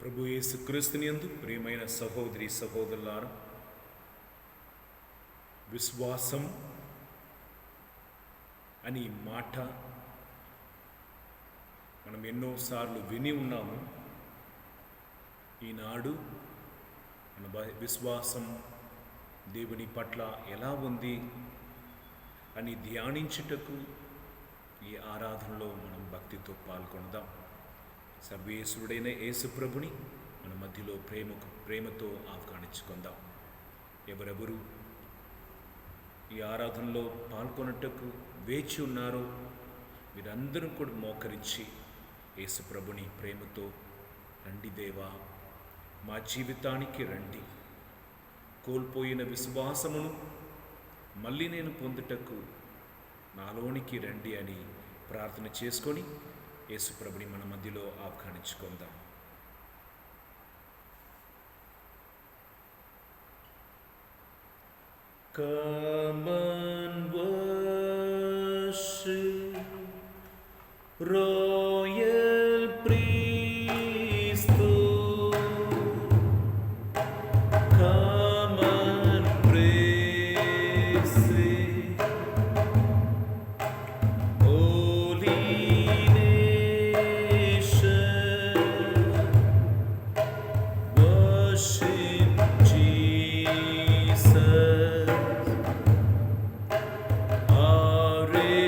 ప్రభు యేసుక్రీస్తుని యందు ప్రియమైన సహోదరి సహోదరులారా, విశ్వాసం అని మాట మనం ఎన్నోసార్లు విని ఉన్నాము. ఈనాడు మన విశ్వాసం దేవుని పట్ల ఎలా ఉంది అని ధ్యానించుటకు ఈ ఆరాధనలో మనం భక్తితో పాల్గొనదాం. సర్వేశ్వరుడైన యేసు ప్రభుని మన మధ్యలో ప్రేమతో ఆహ్వానించుకుందాం. ఎవరెవరు ఈ ఆరాధనలో పాల్గొనటకు వేచి ఉన్నారో వీరందరూ కూడా మోకరించి యేసు ప్రభుని ప్రేమతో, రండి దేవా, మా జీవితానికి రండి, కోల్పోయిన విశ్వాసమును మళ్ళీ నేను పొందుటకు నాలోనికి రండి అని ప్రార్థన చేసుకొని యేసు ప్రభుని మన మధ్యలో ఆహ్వానించుకుందాం. Come and worship, royal priesthood. Come and praise Him, holy nation. Worship Jesus. Our Redeemer.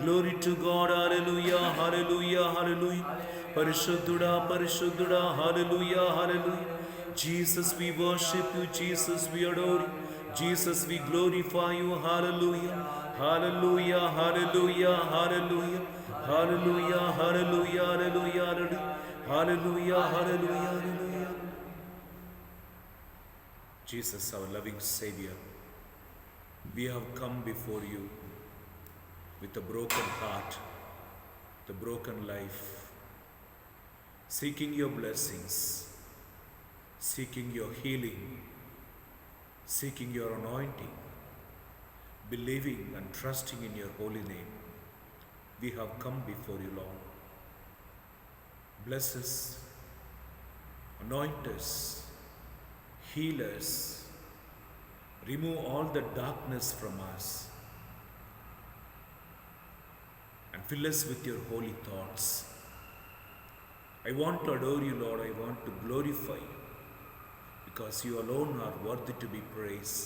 Glory to God. Hallelujah. Hallelujah. Hallelujah. Parishuddhuda, Parishuddhuda. Hallelujah. Hallelujah. Jesus, we worship you. Jesus, we adore you. Jesus, we glorify you. Hallelujah. Hallelujah. Hallelujah. Hallelujah. Hallelujah. Hallelujah. Hallelujah. Hallelujah. Hallelujah. Hallelujah. Jesus, our loving Savior, we have come before you with a broken heart, the broken life, seeking your blessings, seeking your healing, seeking your anointing, believing and trusting in your holy name. We have come before you, Lord. Bless us, anoint us, heal us, remove all the darkness from us, and fill us with your holy thoughts. I want to adore you, Lord. I want to glorify you, because you alone are worthy to be praised.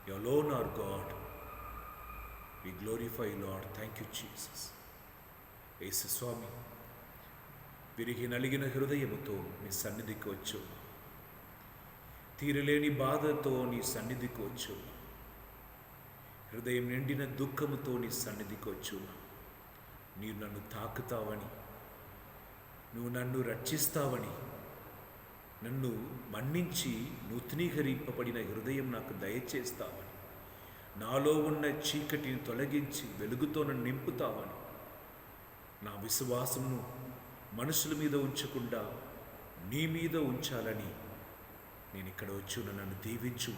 You alone are God. We glorify you, Lord. Thank you, Jesus. యేసు స్వామి, విరిగి నలిగిన హృదయముతో నీ సన్నిధికి వచ్చు, తీరలేని బాధతో నీ సన్నిధికి వచ్చు, హృదయం నిండిన దుఃఖముతో నీ సన్నిధికి వచ్చు. నీవు నన్ను తాకుతావని, నువ్వు నన్ను రక్షిస్తావని, నన్ను మన్నించి నూతనీకరింపబడిన హృదయం నాకు దయచేస్తావని, నాలో ఉన్న చీకటిని తొలగించి వెలుగుతో నన్ను నింపుతావని, నా విశ్వాసమును మనుషుల మీద ఉంచకుండా నీ మీద ఉంచాలని నేను ఇక్కడ వచ్చి నన్ను దీవించు,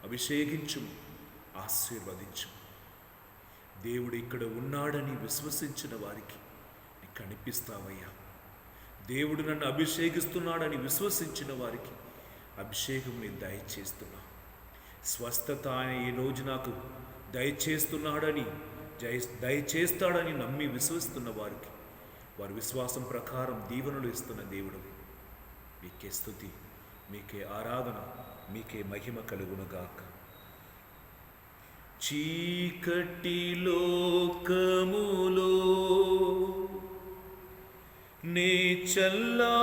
అభిషేకించు, ఆశీర్వదించు. దేవుడు ఇక్కడ ఉన్నాడని విశ్వసించిన వారికి నీకు కనిపిస్తావయ్యా. దేవుడు నన్ను అభిషేకిస్తున్నాడని విశ్వసించిన వారికి అభిషేకం నేను దయచేస్తున్నా. స్వస్థత ఆయన ఈరోజు నాకు దయచేస్తాడని నమ్మి విశ్వసిస్తున్న వారికి వారి విశ్వాసం ప్రకారం దీవెనలు ఇస్తున్న దేవుడు, మీకే స్తుతి, మీకే ఆరాధన, మీకే మహిమ కలుగునుగాక. చీకటి లోకములో నే చల్లారిపోయినను,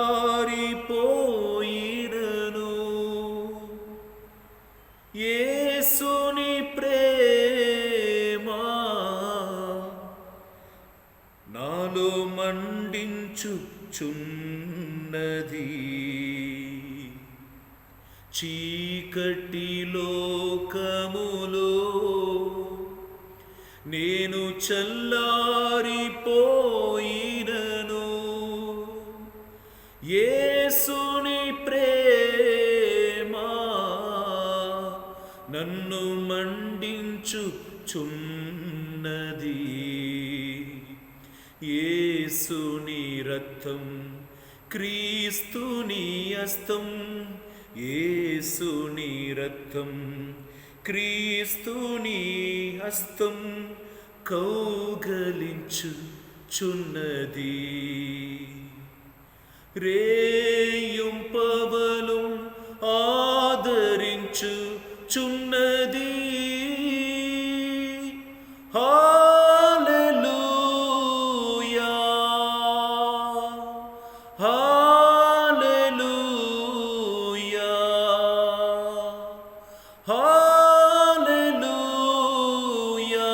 యేసుని ప్రేమ నాలో మండించుచున్నది. చీకటి లోకములో నేను చల్లారిపోయినను, యేసుని ప్రేమ నన్ను మండించుచున్నది. యేసుని రక్తం, క్రీస్తుని హస్తం, యేసుని రక్తం, క్రీస్తుని హస్తం కౌగలించుచున్నది. రేయుం పవలుం ఆదరించుచున్నది. హల్లెలూయా, హల్లెలూయా, హల్లెలూయా,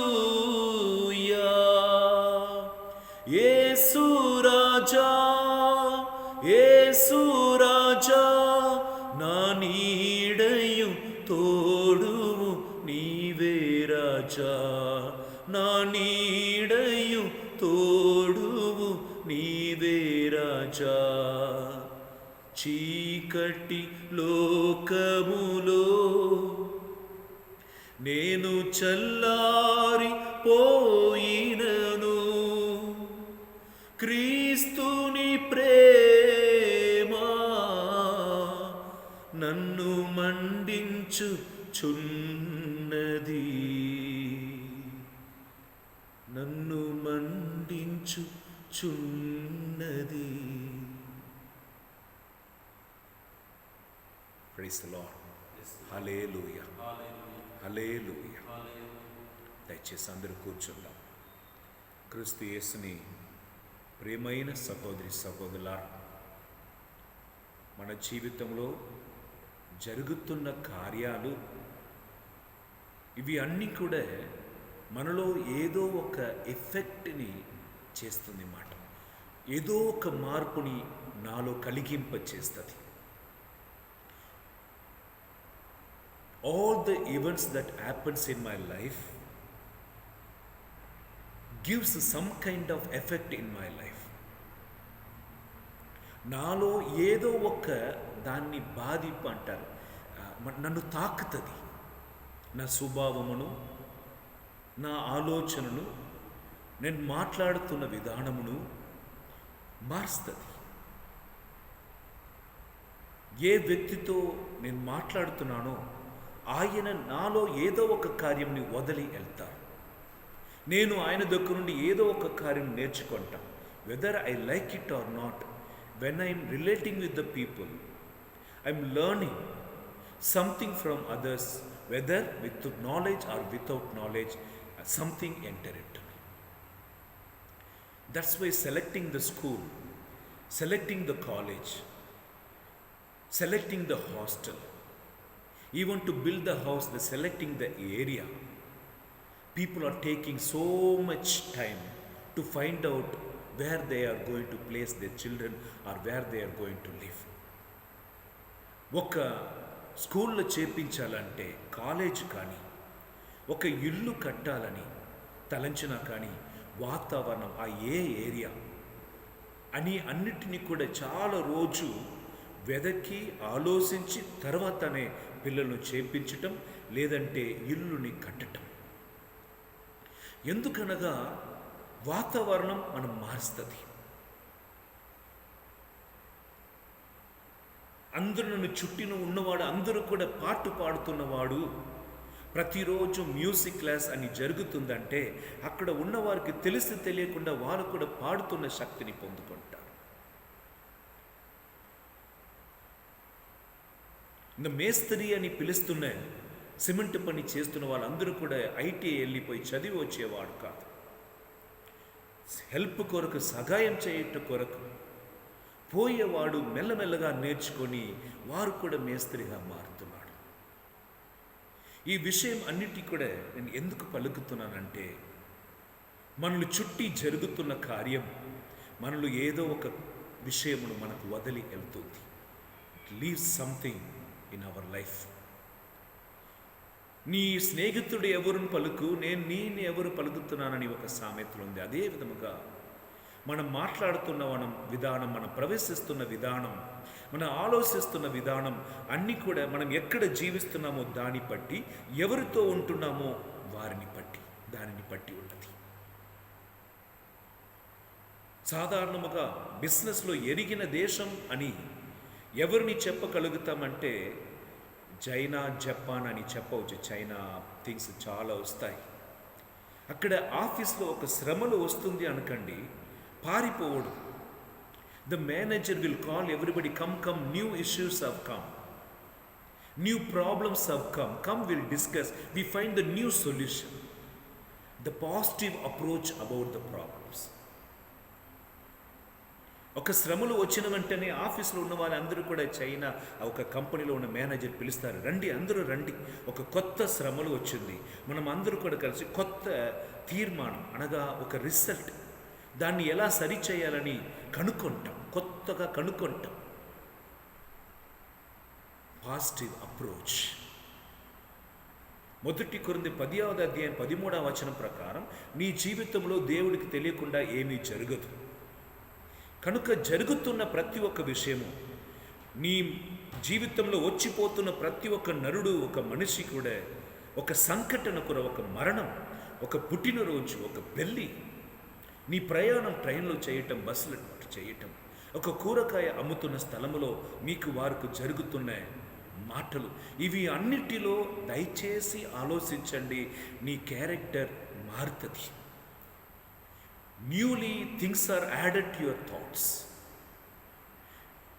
హల్లెలూయా. యేసు రాజా, యేసు రాజా, నా నీడయు తోడువు నీవే రాజా, నా నీడయు తోడువు నీవే రాజా. చీకటి లోకములో నేను చల్లారిపోయినను, క్రీస్తుని ప్రేమ నన్ను మండించుచున్నది, నన్ను మండించుచున్నది. Praise the Lord. Hallelujah. హల్లెలూయా. దయచేసి అందరూ కూర్చుందాం. క్రీస్తు యేసుని ప్రియమైన సహోదరి సహోదరులారా, మన జీవితంలో జరుగుతున్న కార్యాలు ఇవి అన్నీ కూడా మనలో ఏదో ఒక ఎఫెక్ట్ని చేస్తుంది మాట. ఏదో ఒక మార్పుని నాలో కలిగింప చేస్తుంది. All the events that happens in my life gives some kind of effect in my life. నాలో ఏదో ఒక దాన్ని బాధింపు అంటారు, నన్ను తాకుతుంది. నా స్వభావమును, నా ఆలోచనను, నేను మాట్లాడుతున్న విధానమును మారుస్తుంది. ఏ వ్యక్తితో నేను మాట్లాడుతున్నానో ఆయన నాలో ఏదో ఒక కార్యంని వదిలి వెళ్తారు. నేను ఆయన దగ్గర నుండి ఏదో ఒక కార్యం నేర్చుకుంటాను. Whether I like it or not, when I'm relating with the people, I'm learning something from others, whether with knowledge or without knowledge, something enter it me. That's why selecting the school, selecting the college, selecting the hostel, even to build the house, the selecting the area, people are taking so much time to find out where they are going to place their children or where they are going to live. ఒక స్కూల్లో చేర్పించాలంటే, college కానీ ఒక ఇల్లు కట్టాలని తలంచినా కానీ వాతావరణం, ఆ ఏ area అని అన్నిటినీ కూడా చాలా రోజు వెదకి ఆలోచించి తర్వాతనే పిల్లలను చేపించటం, లేదంటే ఇల్లుని కట్టటం. ఎందుకనగా వాతావరణం మనం మారుస్తుంది. అందరూ నన్ను చుట్టిన ఉన్నవాడు, అందరూ కూడా పాట పాడుతున్నవాడు, ప్రతిరోజు మ్యూజిక్ క్లాస్ అని జరుగుతుందంటే అక్కడ ఉన్నవారికి తెలిసి తెలియకుండా వారు కూడా పాడుతున్న శక్తిని పొందుకుంటారు. ఇంకా మేస్త్రి అని పిలుస్తున్న సిమెంట్ పని చేస్తున్న వాళ్ళందరూ కూడా ఐటీఐ వెళ్ళిపోయి చదివి వచ్చేవాడు కాదు. హెల్ప్ కొరకు, సహాయం చేయటం కొరకు పోయేవాడు మెల్లమెల్లగా నేర్చుకొని వారు కూడా మేస్త్రిగా మారుతున్నాడు. ఈ విషయం అన్నిటి కూడా నేను ఎందుకు పలుకుతున్నానంటే, మనల్ని చుట్టి జరుగుతున్న కార్యం మనలో ఏదో ఒక విషయమును మనకు వదిలి వెళ్తుంది. It leaves something in our life. నీ స్నేహితుడు ఎవరిని పలుకు, నేను ఎవరు పలుకుతున్నానని ఒక సామెతలు ఉంది. అదే విధముగా మనం మాట్లాడుతున్న విధానం, మనం ప్రవేశిస్తున్న విధానం, మనం ఆలోచిస్తున్న విధానం అన్నీ కూడా మనం ఎక్కడ జీవిస్తున్నామో దాన్ని బట్టి, ఎవరితో ఉంటున్నామో వారిని బట్టి, దానిని బట్టి ఉన్నది. సాధారణముగా బిజినెస్లో ఎరిగిన దేశం అని ఎవరిని చెప్పగలుగుతామంటే చైనా, జపాన్ అని చెప్పవచ్చు. చైనా థింగ్స్ చాలా వస్తాయి. అక్కడ ఆఫీస్లో ఒక శ్రమలు వస్తుంది అనకండి, పారిపోవడు. The manager will call everybody, come, new issues have come, new problems have come, we'll discuss, we find the new solution, the positive approach about the problems. ఒక శ్రమలు వచ్చిన వెంటనే ఆఫీస్లో ఉన్న వాళ్ళందరూ కూడా చైనా ఒక కంపెనీలో ఉన్న మేనేజర్ పిలుస్తారు, రండి అందరూ రండి, ఒక కొత్త శ్రమలు వచ్చింది, మనం అందరూ కూడా కలిసి కొత్త తీర్మానం అనగా ఒక రిజల్ట్, దాన్ని ఎలా సరిచేయాలని కనుక్కుంటాం, కొత్తగా కనుక్కుంటాం. Positive approach. మొదటి కొరింథీ 10వ అధ్యాయం 13వ వచనం ప్రకారం నీ జీవితంలో దేవుడికి తెలియకుండా ఏమీ జరగదు. కనుక జరుగుతున్న ప్రతి ఒక్క విషయము, నీ జీవితంలో వచ్చిపోతున్న ప్రతి ఒక్క నరుడు, ఒక మనిషి కూడా ఒక సంఘటన కూడా, ఒక మరణం, ఒక పుట్టినరోజు, ఒక పెళ్ళి, నీ ప్రయాణం ట్రైన్లో చేయటం, బస్సులో చేయటం, ఒక కూరగాయ అమ్ముతున్న స్థలములో మీకు వారికి జరుగుతున్న మాటలు, ఇవి అన్నిటిలో దయచేసి ఆలోచించండి. నీ క్యారెక్టర్ మారుతుంది. Newly things are added to your thoughts.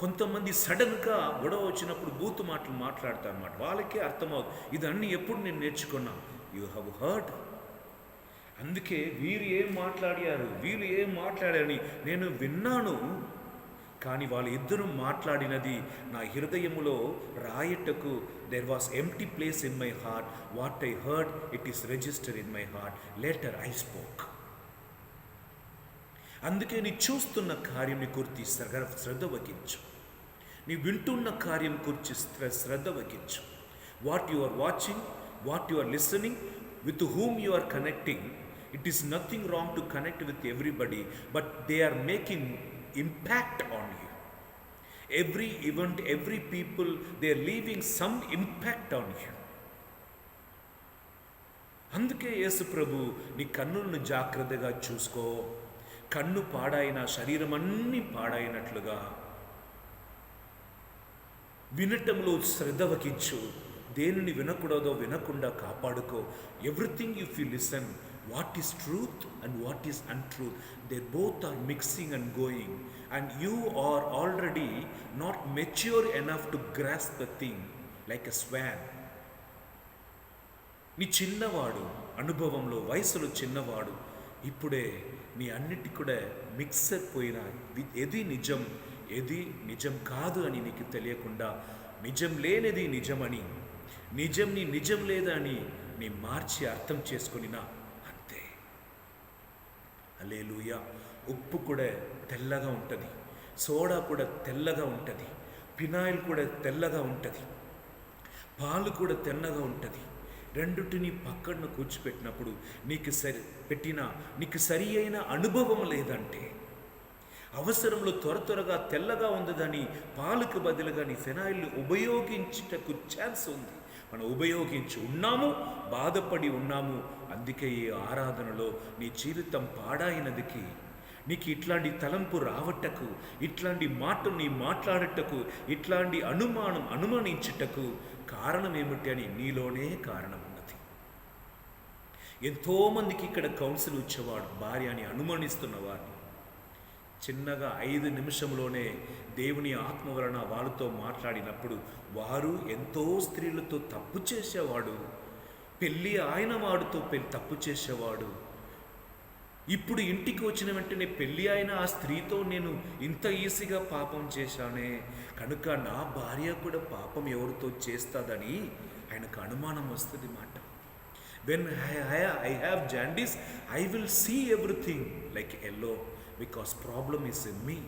కొంతమంది సడన్గా గొడవ వచ్చినప్పుడు బూతు మాటలు మాట్లాడతారు అన్నమాట. వాళ్ళకే అర్థమవుతుంది ఇదన్నీ ఎప్పుడు నేను నేర్చుకున్నా. You have heard. అందుకే వీరు ఏం మాట్లాడారు, వీళ్ళు ఏం మాట్లాడారని నేను విన్నాను. కానీ వాళ్ళ ఇద్దరు మాట్లాడినది నా హృదయములో రాయటకు there was empty place in my heart. What I heard it is register in my heart. Later I spoke. అందుకే నీ చూస్తున్న కార్యంని గురించి శ్రద్ధ వహించు. నీ వింటున్న కార్యం గురించి శ్రద్ధ వహించు. What you are watching, what you are listening, with whom you are connecting. It is nothing wrong to connect with everybody, but they are making impact on you. Every event, every people, they are leaving some impact on you. అందుకే యేసు ప్రభు నీ కన్నులను జాగ్రత్తగా చూసుకో. కన్ను పాడైన శరీరం అన్నీ పాడైనట్లుగా వినటంలో శ్రద్ధ వహించు. దేనిని వినకూడదో వినకుండా కాపాడుకో. Everything if you listen, what is truth and what is untruth, they both are mixing and going, and you are already not mature enough to grasp the thing like a swan. నీ చిన్నవాడు, అనుభవంలో వయసులో చిన్నవాడు, ఇప్పుడే నీ అన్నిటి కూడా mixer పోయిన ఏది నిజం ఏది నిజం కాదు అని నీకు తెలియకుండా నిజం లేనిది నిజమని, నిజంని నిజం లేదని నీ మార్చి అర్థం చేసుకునినా అంతే. హల్లెలూయా. ఉప్పు కూడా తెల్లగా ఉంటుంది, సోడా కూడా తెల్లగా ఉంటుంది, ఫినాయిల్ కూడా తెల్లగా ఉంటుంది, పాలు కూడా తెల్లగా ఉంటుంది. రెండుటిని పక్కన కూర్చిపెట్టినప్పుడు నీకు సరి అయిన అనుభవం లేదంటే, అవసరంలో త్వరగా తెల్లగా ఉందని పాలకు బదులుగా నీ ఫినాయిల్ని ఉపయోగించుటకు ఛాన్స్ ఉంది. మనం ఉపయోగించి ఉన్నాము, బాధపడి ఉన్నాము. అందుకే ఈ ఆరాధనలో నీ జీవితం పాడైనదికి, నీకు ఇట్లాంటి తలంపు రావటకు, ఇట్లాంటి మాటలు నీ మాట్లాడటకు, ఇట్లాంటి అనుమానించుటకు కారణం ఏమిటి అని నీలోనే కారణం ఉన్నది. ఎంతోమందికి ఇక్కడ కౌన్సిల్ ఇచ్చేవాడు భార్య అని అనుమానిస్తున్న వారిని చిన్నగా 5 నిమిషంలోనే దేవుని ఆత్మ వలన వాళ్ళతో మాట్లాడినప్పుడు వారు ఎంతో స్త్రీలతో తప్పు చేసేవాడు, పెళ్ళి ఆయన వాడితో తప్పు చేసేవాడు. ఇప్పుడు ఇంటికి వచ్చిన వెంటనే పెళ్ళి అయిన ఆ స్త్రీతో నేను ఇంత ఈజీగా పాపం చేశానే, కనుక నా భార్య కూడా పాపం ఎవరితో చేస్తుందని ఆయనకు అనుమానం వస్తుంది మాట. When I have jaundice I will see everything like yellow, because problem is in me.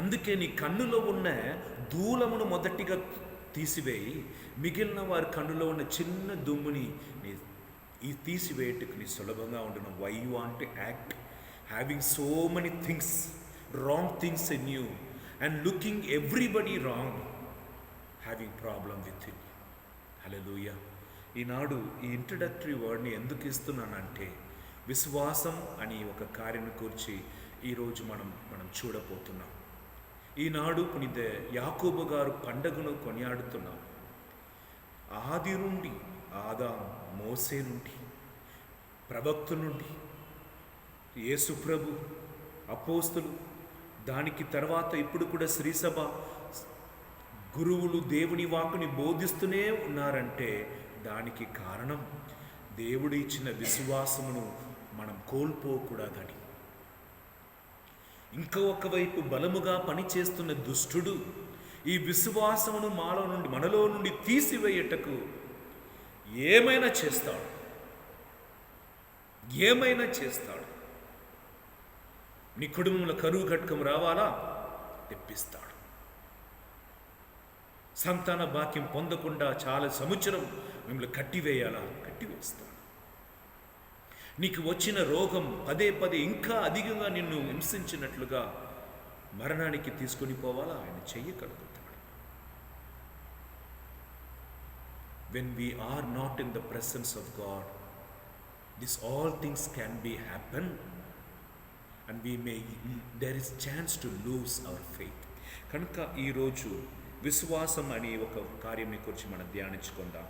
అందుకే నీ కన్నులో ఉన్న దూలమును మొదటిగా తీసివేయి, మిగిలిన వారి కన్నులో ఉన్న చిన్న దుమ్ముని ఈ తీసివేయటకు నీ సులభంగా ఉండను. Why you want to act having so many things, wrong things in you and looking everybody wrong, having problem with in you. Hallelujah. ఈనాడు ఈ ఇంట్రడక్టరీ వర్డ్ని ఎందుకు ఇస్తున్నానంటే, విశ్వాసం అని ఒక కార్యం గురించి ఈరోజు మనం చూడబోతున్నాం. ఈనాడు పునీత యాకోబు గారు పండగను కొనియాడుతున్నాం. ఆది నుండి, ఆదాం, మోసే నుండి, ప్రవక్త నుండి, యేసు ప్రభు, అపోస్తులు, దానికి తర్వాత ఇప్పుడు కూడా శ్రీసభ గురువులు దేవుని వాక్కుని బోధిస్తూనే ఉన్నారంటే దానికి కారణం దేవుడు ఇచ్చిన విశ్వాసమును మనం కోల్పోకూడదని. ఇంకా ఒకవైపు బలముగా పనిచేస్తున్న దుష్టుడు ఈ విశ్వాసమును మనలో నుండి తీసివేయటకు ఏమైనా చేస్తాడు. నీ కుటుంబంలో కరువు కట్కం రావాలా, తెప్పిస్తాడు. సంతాన భాగ్యం పొందకుండా చాలా సంవత్సరం మిమ్మల్ని కట్టివేస్తాడు. నీకు వచ్చిన రోగం పదే ఇంకా అధికంగా నిన్ను హింసించినట్లుగా మరణానికి తీసుకొని పోవాలా, ఆయన చెయ్యగలుగుతాడు. When we are not in the presence of God, this all things can be happen, and there is chance to lose our faith. కనుక ఈరోజు విశ్వాసం అనే ఒక కార్యం గురించి మనం ధ్యానించుకుందాం.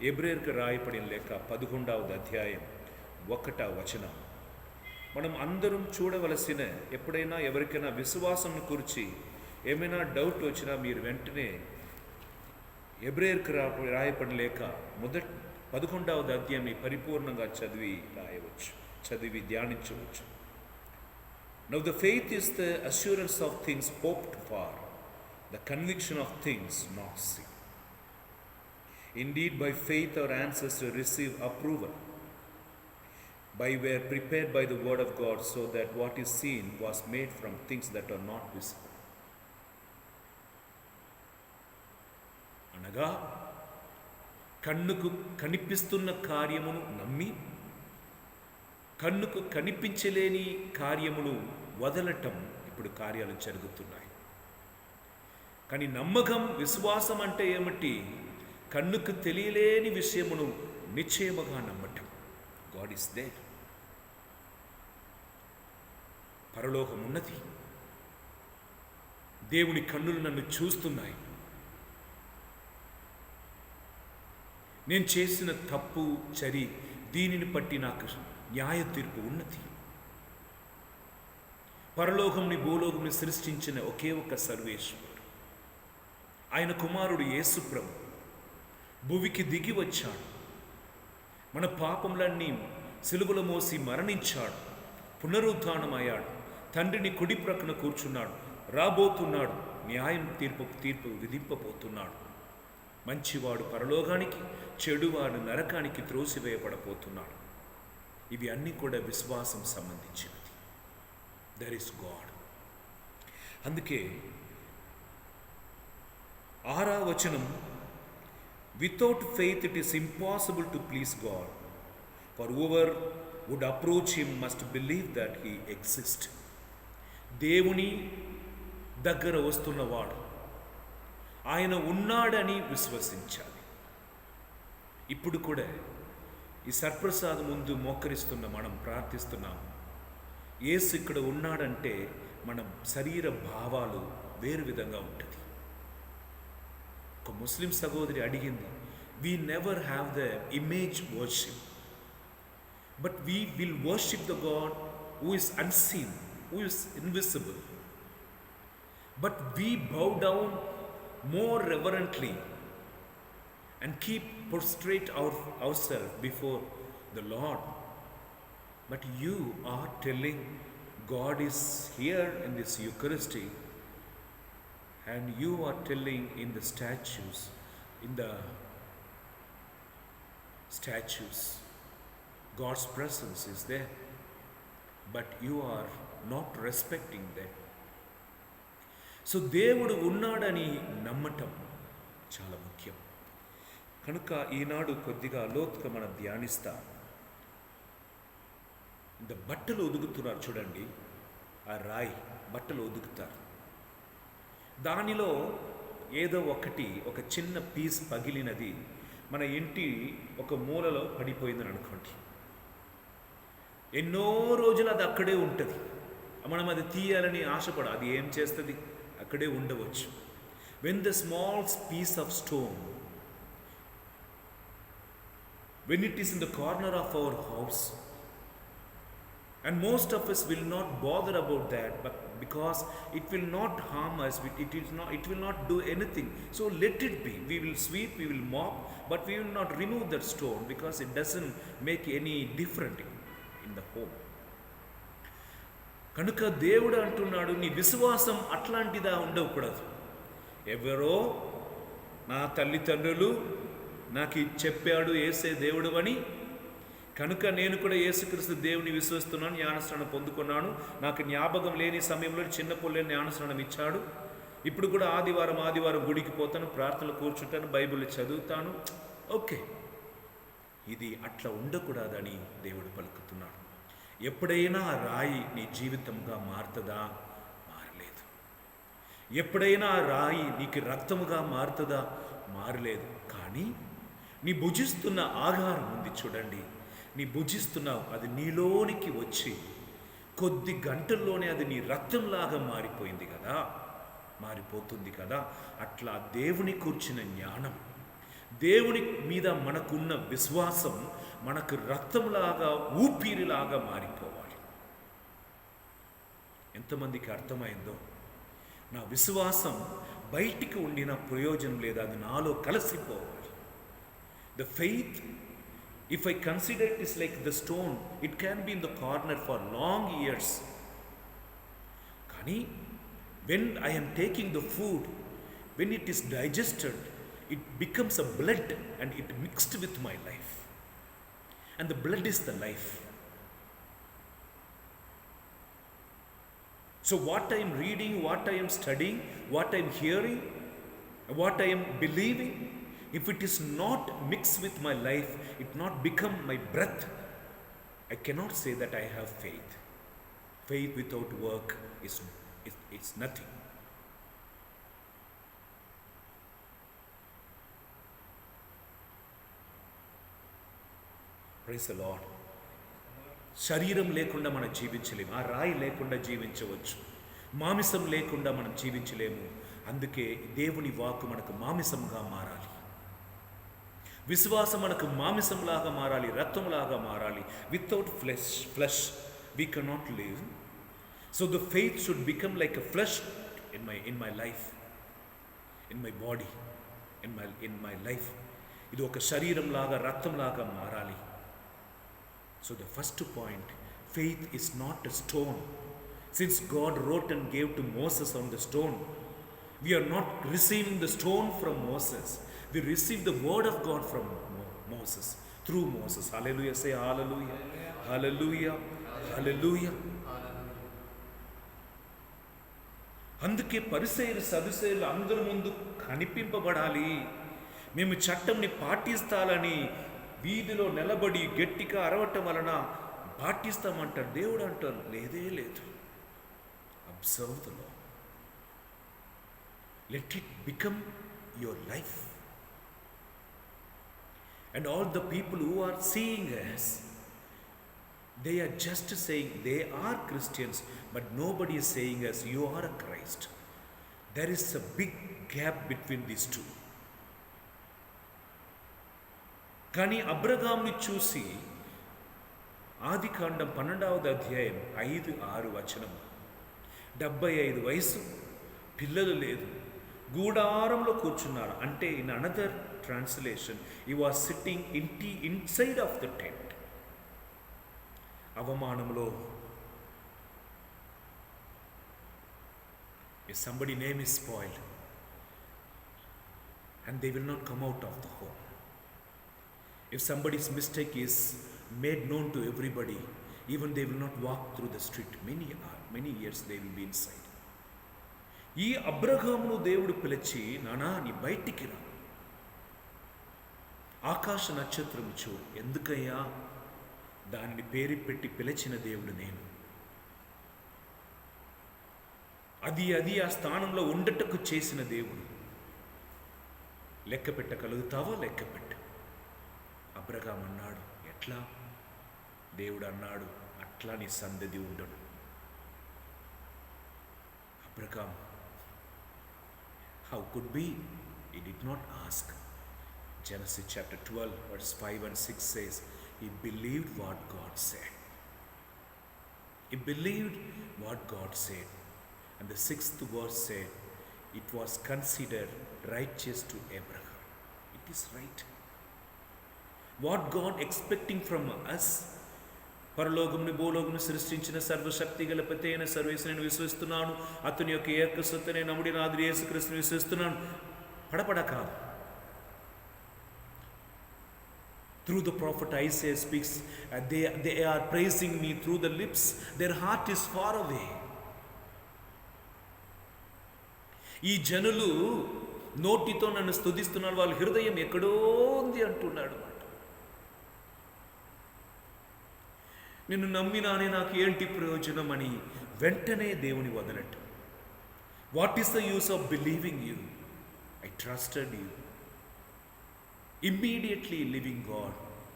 ఎబ్రేయర్కు రాయబడిన లేఖ 11వ అధ్యాయం 1వ వచనం. మనం అందరం చూడవలసిన, ఎప్పుడైనా ఎవరికైనా విశ్వాసం గురించి ఏమైనా డౌట్ వచ్చినా మీరు వెంటనే హెబ్రేయులకు రాయపడిన లేఖ 11వ అధ్యాయాన్ని పరిపూర్ణంగా చదివి ధ్యానించవచ్చు. Now the faith is the assurance of things hoped for, the conviction of things not seen. Indeed, by faith our ancestors received approval, were prepared by the word of God, so that what is seen was made from things that are not visible. అనగా కన్నుకు కనిపిస్తున్న కార్యమును నమ్మి కన్నుకు కనిపించలేని కార్యమును వదలటం ఇప్పుడు కార్యాలు జరుగుతున్నాయి. కానీ నమ్మకం, విశ్వాసం అంటే ఏమిటి? కన్నుకు తెలియలేని విషయమును నిశ్చయముగా నమ్మటం. God is there. పరలోకం ఉన్నది. దేవుని కన్నులు నన్ను చూస్తున్నాయి. నేను చేసిన తప్పు చరి దీనిని బట్టి నాకు న్యాయ తీర్పు ఉన్నది. పరలోకంని భూలోకంని సృష్టించిన ఒకే ఒక సర్వేశ్వరుడు, ఆయన కుమారుడు యేసు ప్రభు భూమికి దిగి వచ్చాడు. మన పాపములన్నీ సిలువలో మోసి మరణించాడు, పునరుత్థానమయ్యాడు, తండ్రిని కుడి ప్రక్కన కూర్చున్నాడు, రాబోతున్నాడు, న్యాయం తీర్పు విధింపబోతున్నాడు. మంచివాడు పరలోకానికి, చెడువాడు నరకానికి త్రోసివేయబడబోతున్నాడు. ఇవి అన్నీ కూడా విశ్వాసం సంబంధించినది. There is God. అందుకే 6వ వచనం, without faith it is impossible to please God, for whoever would approach him must believe that he exist. దేవుని దగ్గర వస్తున్నవాడు ఆయన ఉన్నాడని విశ్వసించాలి. ఇప్పుడు కూడా ఈ సర్ప్రసాదం ముందు మోకరిస్తున్న మనం ప్రార్థిస్తున్నాం. యేసు ఇక్కడ ఉన్నాడంటే మన శరీర భావాలు వేరు విధంగా ఉంటుంది. ఒక ముస్లిం సహోదరి అడిగింది, we never have the image worship, but we will worship the God who is unseen, who is invisible, but we bow down more reverently and prostrate ourselves before the Lord. But you are telling God is here in this Eucharistic, and you are telling in the statues, God's presence is there, but you are not respecting them. So దేవుడు ఉన్నాడని నమ్మటం చాలా ముఖ్యం. కనుక ఈనాడు కొద్దిగా లోతుగా మనం ధ్యానిస్తాం. ఇంత బట్టలు ఒదుగుతున్నారు చూడండి, ఆ రాయి బట్టలు ఒదుగుతారు. దానిలో ఏదో ఒక చిన్న పీస్ పగిలినది మన ఇంటి ఒక మూలలో పడిపోయిందని అనుకోండి. ఎన్నో రోజులు అది అక్కడే ఉంటుంది. మనం అది తీయాలని ఆశపడ, అది ఏం చేస్తుంది? అక్కడే ఉండవచ్చు. When the small piece of stone, when it is in the corner of our house, and most of us will not bother about that, but because it will not harm us, it will not do anything, so let it be. We will sweep, we will mop, but we will not remove that stone because it doesn't make any difference in the home. కనుక దేవుడు అంటున్నాడు, నీ విశ్వాసం అట్లాంటిదా ఉండకూడదు. ఎవరో నా తల్లిదండ్రులు నాకు చెప్పాడు యేసే దేవుడు అని, కనుక నేను కూడా యేసుక్రీస్తు దేవుని విశ్వసిస్తున్నాను, జ్ఞానస్నానం పొందుకున్నాను, నాకు జ్ఞాపకం లేని సమయంలో చిన్న పొల్లేని జ్ఞానస్నానం ఇచ్చాడు, ఇప్పుడు కూడా ఆదివారం గుడికి పోతాను, ప్రార్థనలు కూర్చుంటాను, బైబిల్ చదువుతాను. ఓకే, ఇది అట్లా ఉండకూడదని దేవుడు పలుకుతున్నాడు. ఎప్పుడైనా ఆ రాయి నీ జీవితంగా మారుతుందా? మారలేదు. ఎప్పుడైనా ఆ రాయి నీకు రక్తముగా మారుతుందా? మారలేదు. కానీ నీ భుజిస్తున్న ఆహారం ఉంది చూడండి, నీ భుజిస్తున్నావు, అది నీలోనికి వచ్చి కొద్ది గంటల్లోనే అది నీ రక్తంలాగా మారిపోయింది కదా, మారిపోతుంది కదా. అట్లా దేవుని కూర్చిన జ్ఞానం, దేవుని మీద మనకున్న విశ్వాసం మనకు రక్తంలాగా, ఊపిరిలాగా మారిపోవాలి. ఎంతమందికి అర్థమైందో? నా విశ్వాసం బయటికి ఉండిన ప్రయోజనం లేదు, అది నాలో కలిసిపోవాలి. The faith, if I consider it is like the stone, it can be in the corner for long years. Kani, when I am taking the food, when it is digested, it becomes a blood and it mixed with my life. And the blood is the life. So what I am reading, what I am studying, what I am hearing, what I am believing, if it is not mixed with my life, it not become my breath, I cannot say that I have faith. Faith without work is nothing. Praise the Lord. శరీరం లేకుండా మనం జీవించలేము, ఆ రాయి లేకుండా జీవించవచ్చు, మాంసం లేకుండా మనం జీవించలేము. అందుకే దేవుని వాక్కు మనకు మాంసంగా మారాలి, విశ్వాసం మనకు మాంసంలాగా మారాలి, రక్తంలాగా మారాలి. Without flesh we cannot live. So the faith should become like a flesh in my life, in my body, in my life. ఇది ఒక శరీరం లాగా, రక్తం లాగా మారాలి. So the first point, faith is not a stone. Since God wrote and gave to Moses on the stone, we are not receiving the stone from Moses. We receive the word of God from Moses, through Moses. Hallelujah. Say hallelujah. Hallelujah. Hallelujah. అందుకే పరిసయ్యులు సదుసేయులు అందరి ముందు కనిపింపబడాలి. మేము చట్టంని పాటిస్తాలని వీధిలో నిలబడి గట్టిగా అరవటం వలన పాటిస్తామంటారు. దేవుడు అంటారు లేదే లేదు. Observe the law. Let it become your life. And all the people who are seeing us, they are just saying they are Christians, but nobody is saying us you are a Christ. There is a big gap between these two. కానీ అబ్రహాముని చూసి ఆదికాండం 12వ అధ్యాయం 5-6 వచనం, 75 వయసు, పిల్లలు లేదు, గూడారంలో కూర్చున్నారు. అంటే in another translation, he was sitting inside of the tent. అవమానంలో, if somebody name is spoiled and they will not come out of the home, if somebody's mistake is made known to everybody, even they will not walk through the street, many years they will be inside. ఈ అబ్రహామును దేవుడు పిలిచి, నానా నీ బయటికి రా, ఆకాశ నక్షత్రం చూడు. ఎందుకయ్యా? దానిని పేరు పెట్టి పిలిచిన దేవుడు నేను. అది ఆ స్థానంలో ఉండటకు చేసిన దేవుడు. లెక్క పెట్టగలుగుతావా? లెక్క పెట్టు. అబ్రహాం అన్నాడు, ఎట్లా? దేవుడు అన్నాడు, అట్లా నీ సందతి ఉండడు. Abraham, how could be? He did not ask. Genesis chapter 12 verse 5 and 6 says, he believed what God said. He believed what God said. And the 6th verse said, it was considered righteous to Abraham. It is right. What God expecting from us, పరలోకముని భూలోకమును సృష్టించిన సర్వశక్తి గల పిత అయిన సర్వేశ్వరుని నేను విశ్వసిస్తున్నాను, అతని యొక్క ఏకసత్తునే నమ్ముడి నాథుడు యేసుక్రీస్తుని విశ్వసిస్తున్నాను. పడపడ కాదు. Through the prophet Isaiah speaks, they are praising me through the lips, their heart is far away. ఈ జనులు నోటితో నన్ను స్తుతిస్తున్నారు, వాళ్ళ హృదయం ఎక్కడో ఉంది అంటున్నాడు. నిన్ను నమ్మినానే నాకు ఏంటి ప్రయోజనం అని వెంటనే దేవుని వదలట్టు. What is the use of believing you? I trusted you. Immediately living God,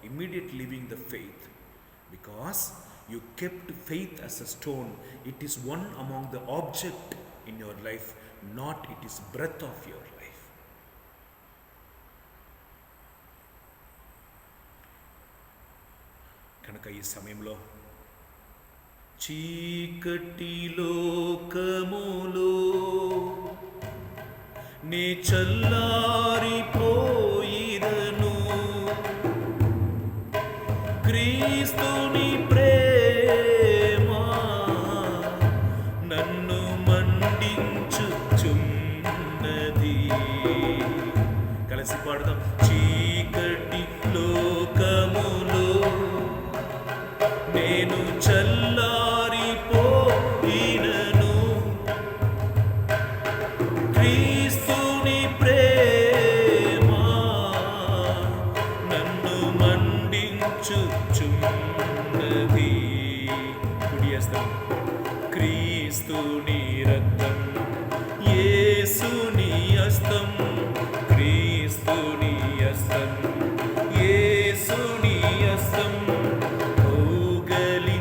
immediately living the faith, because you kept faith as a stone. It is one among the object in your life, not it is breath of your life. కనుక ఈ సమయంలో చీకటి లోకములో నే చల్లారిపోయిదను, క్రీస్తుని ప్రేమ నన్ను మండించుచున్నది. కలిసి పాడదాం. చీకటి లోకములో నేను చల్లారిపోయినను, క్రీస్తుని ప్రేమ నన్ను మండించుచున్నది. కుడియేస్తాం. క్రీస్తుని రక్తం, యేసుని హస్తం, క్రీస్తుని హస్తం, యేసుని హస్తం కౌగలించుచున్నది.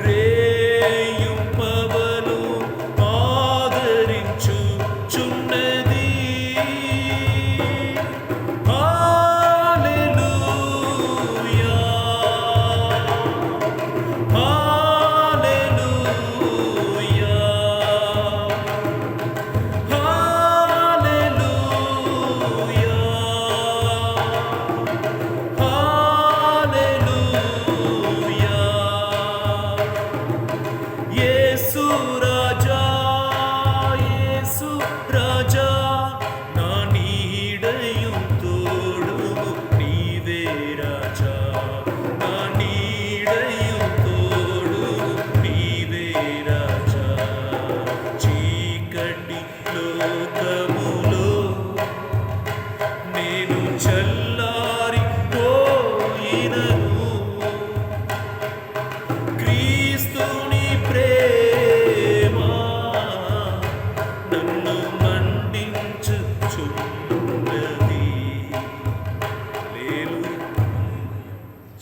రేయుం పగలు ఆదరించుచున్నది. హల్లెలూయా, హల్లెలూయా, హల్లెలూయా, హల్లెలూయా. యేసు రాజా, యేసు రాజా, నా నీడయు తోడుము నీవే రాజా, నా నీడయు తోడుము నీవే రాజా. చీకటి లోకములో నేను చల్లారిపోయినను, క్రీస్తుని ప్రేమ నన్ను మండించుచున్నది. హల్లెలూయా.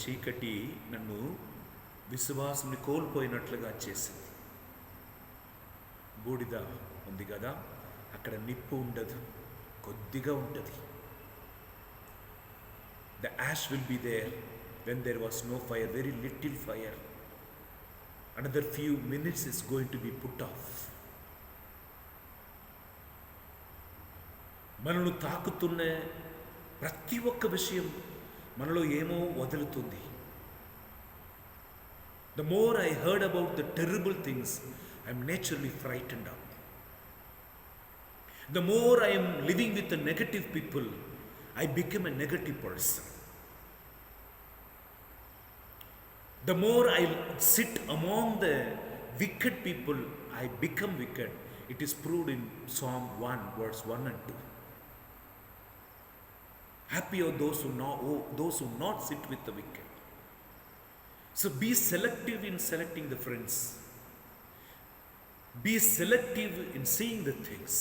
చీకటి నన్ను విశ్వాసాన్ని కోల్పోయినట్లుగా చేసింది. బూడిద ఉంది కదా, అక్కడ నిప్పు ఉండదు, కొద్దిగా ఉంటుంది. The ash will be there when there was no fire, very little fire. Another few minutes is going to be put off. మనను తాకుతున్న ప్రతి ఒక్క విషయం మనలో ఏమో వదులుతుంది. The more I heard about the terrible things, I am naturally frightened up. The more I am living with the negative people, I become a negative person. The more I sit among the wicked people, I become wicked. It is proved in Psalm 1, verse 1 and 2. Happy are those who not sit with the wicked. So be selective in selecting the friends. Be selective in seeing the things.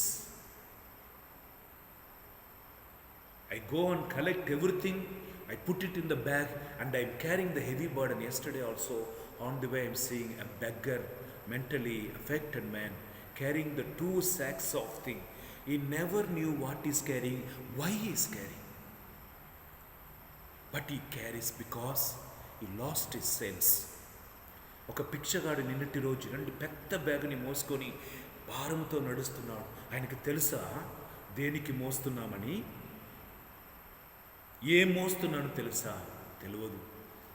I go and collect everything, I put it in the bag, and I am carrying the heavy burden. Yesterday also, on the way I am seeing a beggar, mentally affected man, carrying the 2 sacks of things. He never knew what he is carrying, why he is carrying. But he carries because he lost his sense. ఒక పిచ్చగాడు నిన్నటి రోజు 2 పెద్ద బ్యాగుని మోసుకొని భారంతో నడుస్తున్నాడు. ఆయనకి తెలుసా దేనికి మోస్తున్నామని? ఏం మోస్తున్నాను తెలుసా? తెలియదు.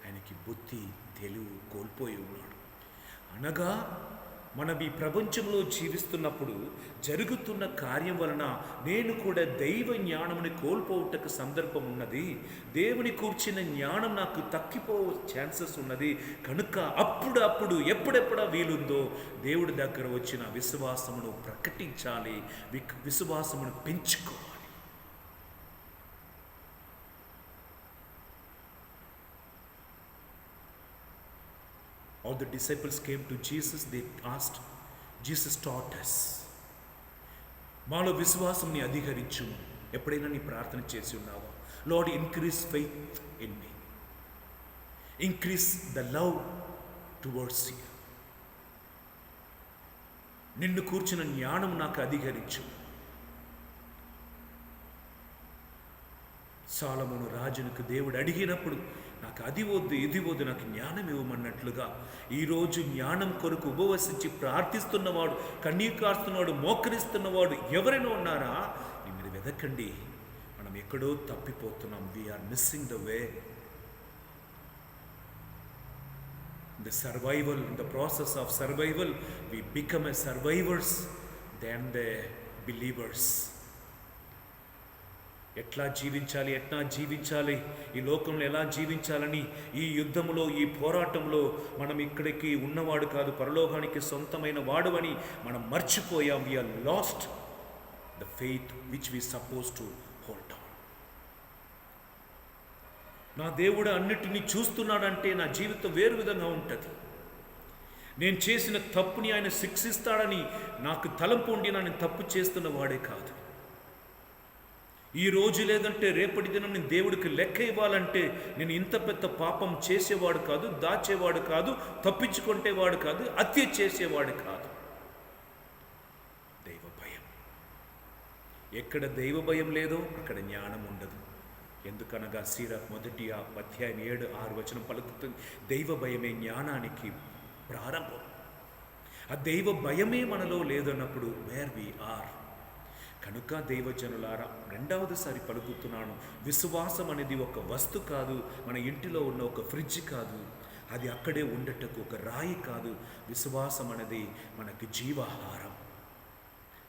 ఆయనకి బుద్ధి తెలివి కోల్పోయి ఉన్నాడు. అనగా మనం ఈ ప్రపంచంలో జీవిస్తున్నప్పుడు జరుగుతున్న కార్యం వలన నేను కూడా దైవ జ్ఞానముని కోల్పోవుటకు సందర్భం ఉన్నది. దేవుని కూర్చిన జ్ఞానం నాకు తక్కిపో ఛాన్సెస్ ఉన్నది. కనుక అప్పుడు ఎప్పుడెప్పుడా వీలుందో దేవుడి దగ్గర వచ్చిన విశ్వాసమును ప్రకటించాలి, విశ్వాసమును పెంచుకోవాలి. All the disciples came to Jesus, they asked, Jesus taught us. మాలో విశ్వాసంని అధికరించు. ఎప్పుడైనా నీ ప్రార్థన చేసి ఉన్నావా? Lord, increase faith in me. Increase the love towards you. నిన్ను కూర్చున్న జ్ఞానం నాకు అధికరించు. సొలొమోను రాజునికి దేవుడు అడిగినప్పుడు నాకు అది వద్దు ఇది వద్దు, నాకు జ్ఞానం ఇవ్వమన్నట్లుగా ఈరోజు జ్ఞానం కొరకు ఉపవసించి ప్రార్థిస్తున్నవాడు, కన్నీరు కారుస్తున్నవాడు, మోకరిస్తున్నవాడు ఎవరైనా ఉన్నారా? మీరు వెదకండి. మనం ఎక్కడో తప్పిపోతున్నాం. We are missing the way. The survival, in the process of survival, we become a survivors than the believers. ఎట్లా జీవించాలి, ఈ లోకంలో ఎలా జీవించాలని, ఈ యుద్ధంలో, ఈ పోరాటంలో మనం ఇక్కడికి ఉన్నవాడు కాదు, పరలోకానికి సొంతమైన వాడు అని మనం మర్చిపోయాం. we are lost the faith which we supposed to hold on. నా దేవుడు అన్నిటినీ చూస్తున్నాడంటే నా జీవితం వేరు విధంగా ఉంటుంది. నేను చేసిన తప్పుని ఆయన శిక్షిస్తాడని నాకు తలంపు ఉండి నేను తప్పు చేస్తున్న వాడే కాదు. ఈ రోజు లేదంటే రేపటి దినం నేను దేవుడికి లెక్క ఇవ్వాలంటే నేను ఇంత పెద్ద పాపం చేసేవాడు కాదు, దాచేవాడు కాదు, తప్పించుకుంటేవాడు కాదు, హత్య చేసేవాడు కాదు. దైవ భయం. ఎక్కడ దైవ భయం లేదో అక్కడ జ్ఞానం ఉండదు. ఎందుకనగా సీరాక్ 1 అధ్యాయం 7-6 వచనం పలుకుతుంది, దైవ భయమే జ్ఞానానికి ప్రారంభం. ఆ దైవ భయమే మనలో లేదన్నప్పుడు వేర్ వి ఆర్. కనుక దైవజనులారా, రెండవదిసారి పలుకుతున్నాను, విశ్వాసం అనేది ఒక వస్తు కాదు, మన ఇంటిలో ఉన్న ఒక ఫ్రిడ్జ్ కాదు, అది అక్కడే ఉండటకు ఒక రాయి కాదు. విశ్వాసం అనేది మనకి జీవాహారం.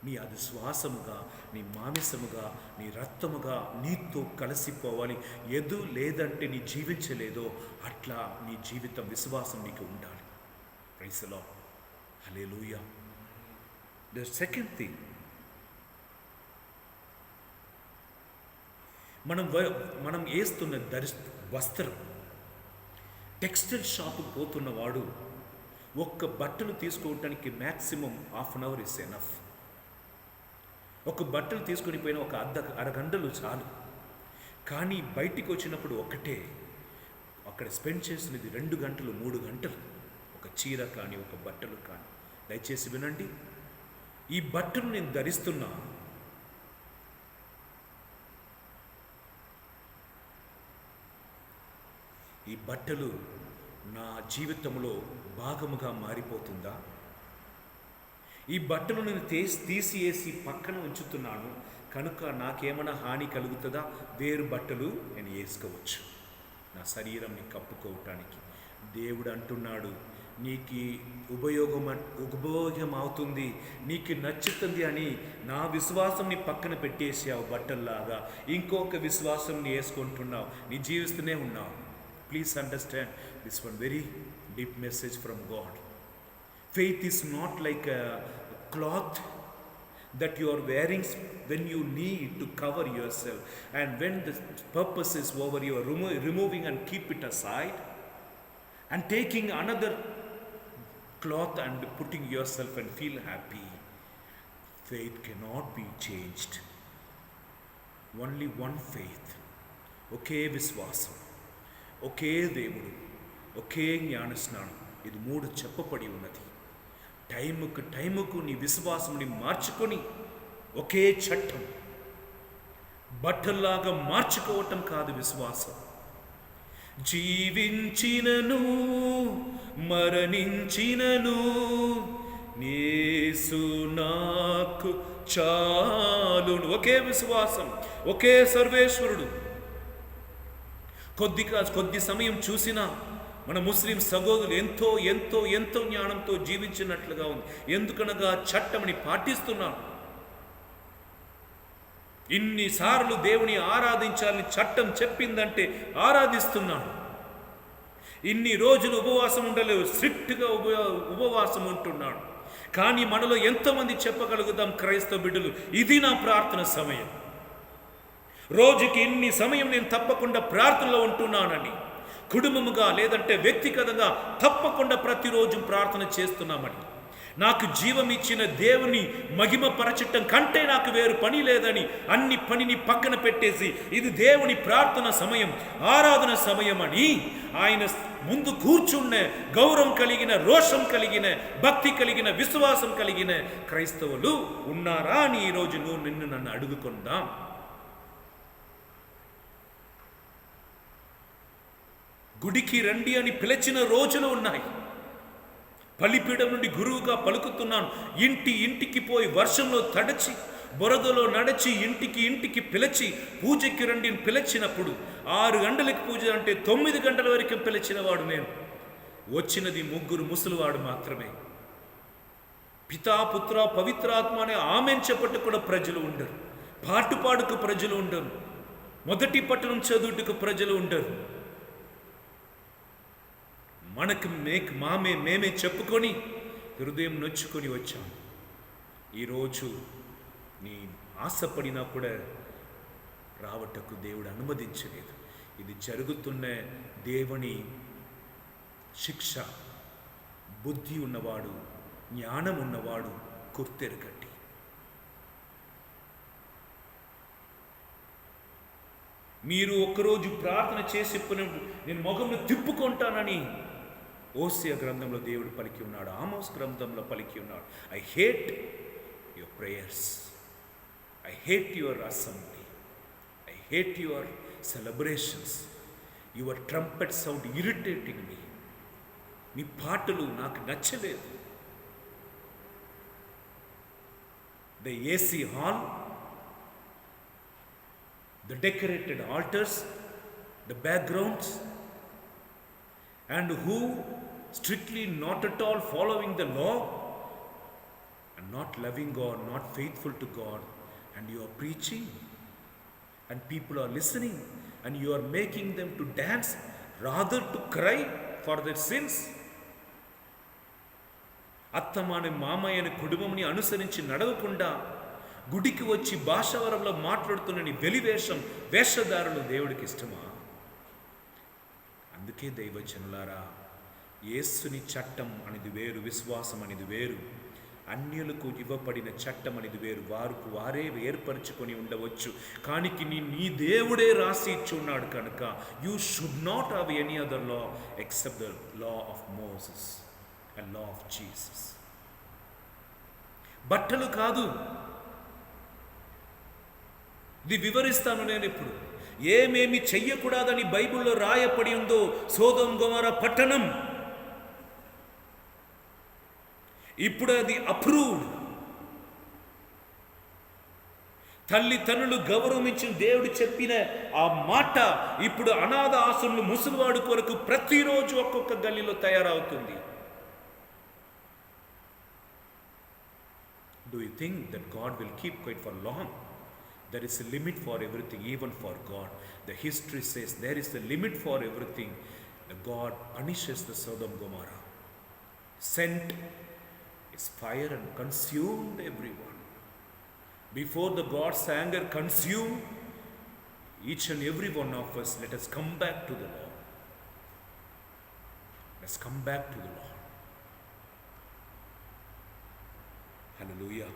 నీ అది శ్వాసముగా, నీ మాంసముగా, నీ రక్తముగా నీతో కలిసిపోవాలి. ఎదు లేదంటే నీ జీవించలేదో అట్లా నీ జీవితం, విశ్వాసం నీకు ఉండాలి. Praise the Lord. Hallelujah. The second thing, మనం వేస్తున్న వస్త్రం. టెక్స్టైల్ షాపుకు పోతున్నవాడు ఒక్క బట్టలు తీసుకోవటానికి maximum ½ an hour is enough. ఒక బట్టలు తీసుకొని పోయిన ఒక అరగంటలు చాలు. కానీ బయటికి వచ్చినప్పుడు ఒకటే, అక్కడ స్పెండ్ చేసినది 2 గంటలు 3 గంటలు. ఒక చీర కానీ, ఒక బట్టలు కానీ. దయచేసి వినండి, ఈ బట్టలు నేను ధరిస్తున్నా, ఈ బట్టలు నా జీవితంలో భాగముగా మారిపోతుందా? ఈ బట్టలు నేను తీసివేసి పక్కన ఉంచుతున్నాను కనుక నాకేమైనా హాని కలుగుతుందా? వేరు బట్టలు నేను వేసుకోవచ్చు నా శరీరంని కప్పుకోవటానికి. దేవుడు అంటున్నాడు, నీకు ఉపయోగం అవుతుంది, నీకు నచ్చుతుంది అని నా విశ్వాసంని పక్కన పెట్టేసావు బట్టల్లాగా. ఇంకొక విశ్వాసంని వేసుకుంటున్నావు, నీ జీవిస్తూనే ఉన్నావు. Please understand this one very deep message from God. Faith is not like a cloth that you are wearing when you need to cover yourself, and when the purpose is over, you are removing and keep it aside and taking another cloth and putting yourself and feel happy. Faith cannot be changed. Only one faith. ఒకే విశ్వాసం, ఒకే దేవుడు, ఒకే జ్ఞానస్నానం. ఇది 3 చెప్పబడి ఉన్నది. టైముకు నీ విశ్వాసంని మార్చుకొని ఒకే చట్టం, బట్టల్లాగా మార్చుకోవటం కాదు విశ్వాసం. జీవించినను మరణించినను యేసు నాకు చాలును. ఒకే విశ్వాసం, ఒకే సర్వేశ్వరుడు. కొద్ది సమయం చూసినా మన ముస్లిం సహోదరులు ఎంతో ఎంతో ఎంతో జ్ఞానంతో జీవించినట్లుగా ఉంది. ఎందుకనగా చట్టంని పాటిస్తున్నాను. ఇన్నిసార్లు దేవుని ఆరాధించాలని చట్టం చెప్పిందంటే ఆరాధిస్తున్నాను. ఇన్ని రోజులు ఉపవాసం ఉండలేవు, స్ట్రిక్ట్గా ఉపవాసం ఉంటున్నాడు. కానీ మనలో ఎంతోమంది చెప్పగలుగుతాం క్రైస్తవ బిడ్డలు, ఇది నా ప్రార్థన సమయం, రోజుకి ఇన్ని సమయం నేను తప్పకుండా ప్రార్థనలో ఉంటున్నానని, కుటుంబముగా లేదంటే వ్యక్తిగతంగా తప్పకుండా ప్రతిరోజు ప్రార్థన చేస్తున్నామని, నాకు జీవం ఇచ్చిన దేవుని మహిమపరచటం కంటే నాకు వేరు పని లేదని అన్ని పనిని పక్కన పెట్టేసి ఇది దేవుని ప్రార్థన సమయం, ఆరాధన సమయం అని ఆయన ముందు కూర్చున్న గౌరవం కలిగిన, రోషం కలిగిన, భక్తి కలిగిన, విశ్వాసం కలిగిన క్రైస్తవులు ఉన్నారా అని ఈరోజు నన్ను అడుగుకుందాం. గుడికి రండి అని పిలిచిన రోజులు ఉన్నాయి. బలిపీఠం నుండి గురువుగా పలుకుతున్నాను. ఇంటికి పోయి వర్షంలో తడిచి బురదలో నడిచి ఇంటికి పిలిచి పూజకి రండి అని పిలిచినప్పుడు 6 గంటలకు పూజ అంటే 9 గంటల వరకు పిలిచిన వాడు నేను. వచ్చినది 3 ముసలివాడు మాత్రమే. పితా పుత్ర పవిత్రాత్మ అనే ఆమెన్ చెప్పట్టు కూడా ప్రజలు ఉండరు. పాటుకు ప్రజలు ఉండరు. మొదటి పట్టణం చదువుటకు ప్రజలు ఉండరు. మనకు మేమే చెప్పుకొని హృదయం నొచ్చుకొని వచ్చాం. ఈరోజు నీ ఆశపడినా కూడా రావటకు దేవుడు అనుమతించలేదు. ఇది జరుగుతున్న దేవుని శిక్ష. బుద్ధి ఉన్నవాడు, జ్ఞానం ఉన్నవాడు గుర్తెరగండి. మీరు ఒక్కరోజు ప్రార్థన చేసి నేను మొగంను తిప్పుకుంటానని ఓసియా గ్రంథంలో దేవుడు పలికి ఉన్నాడు. ఆమోస్ గ్రంథంలో పలికి ఉన్నాడు. I hate your prayers, I hate your assembly, I hate your celebrations, your trumpet sound irritating me. మీ పాటలు నాకు నచ్చలేదు. The AC hall, the decorated altars, the backgrounds, and who strictly not at all following the law and not loving God, not faithful to God, and you are preaching and people are listening and you are making them to dance rather to cry for their sins. అత్తమాని మామయ్యని కుటుంబంని అనుసరించి నడవకుండా గుడికి వచ్చి భాషావరంలో మాట్లాడుతున్న నీ వెలివేషం, వేషధారులు దేవుడికి ఇష్టమా? అందుకే దైవజనులారా, యేసుని చట్టం అనేది వేరు, విశ్వాసం అనేది వేరు. అన్యులకు ఇవ్వబడిన చట్టం అనేది వేరు. వారే ఏర్పరచుకొని ఉండవచ్చు, కానీ నీ దేవుడే రాసి ఇచ్చి ఉన్నాడు కనుక you should not have any other law except the law of Moses and law of Jesus. బట్టలు కాదు, ఇది వివరిస్తాను నేను ఇప్పుడు. ఏమేమి చెయ్యకూడదని బైబిల్లో రాయపడి ఉందో, సోదోమ్ గొమొర్రా పట్టణం ఇప్పుడు అది అప్రూవ్డ్. తల్లిదండ్రులు గౌరవించిన దేవుడు చెప్పిన ఆ మాట ఇప్పుడు అనాథ ఆశ్రమంలో ముసలివాడు కొరకు ప్రతిరోజు ఒక్కొక్క గల్లీలో తయారవుతుంది. Do you think that God will keep quiet for long? There is a limit for everything, even for God. The history says there is a limit for everything. The God punishes the Sodom Gomorrah. Sent his fire and consumed everyone. Before the God's anger consumed each and every one of us, let us come back to the Lord. Let's come back to the Lord. Hallelujah.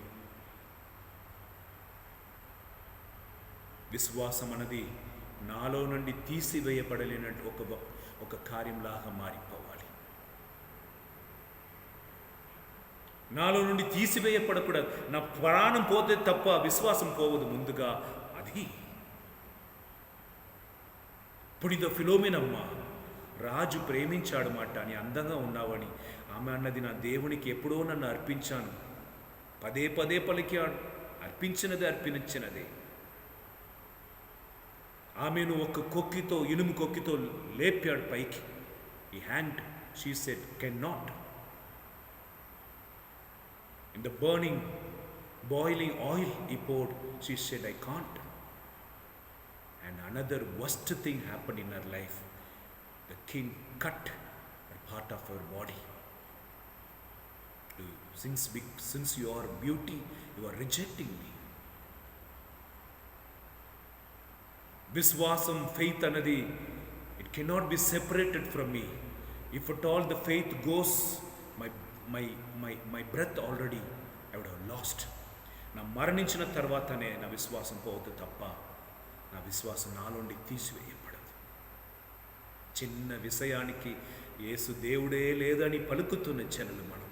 విశ్వాసం అన్నది నాలో నుండి తీసివేయబడలేనట్టు ఒక కార్యంలాగా మారిపోవాలి. నాలో నుండి తీసివేయబడకూడదు. నా ప్రాణం పోతే తప్ప విశ్వాసం పోవదు. ముందుగా అది పుణిత ఫిలోమినమ్మ రాజు ప్రేమించాడు మాట అని అందంగా ఉన్నావని ఆమె అన్నది, నా దేవునికి ఎప్పుడో నన్ను అర్పించాను. పదే పలికాడు. అర్పించినదే. ఆమెను ఒక కొక్కితో, ఇనుము కొక్కితో లేపాడు పైకి. ఈ hand, she said, can not. In the burning boiling oil he poured, she said, I can't. And another worst thing happened in her life. The king cut a part of her body. Since you are beauty, you are rejecting me. Viswasam, faith anadi, it cannot be separated from me. If at all the faith goes, my breath already I would have lost. నా మరణించిన తర్వాతనే నా విశ్వాసం పోవద్దు తప్ప నా విశ్వాసం నాలోండి తీసివేయబడదు. చిన్న విషయానికి యేసు దేవుడే లేదని పలుకుతున్న జనులు మనం.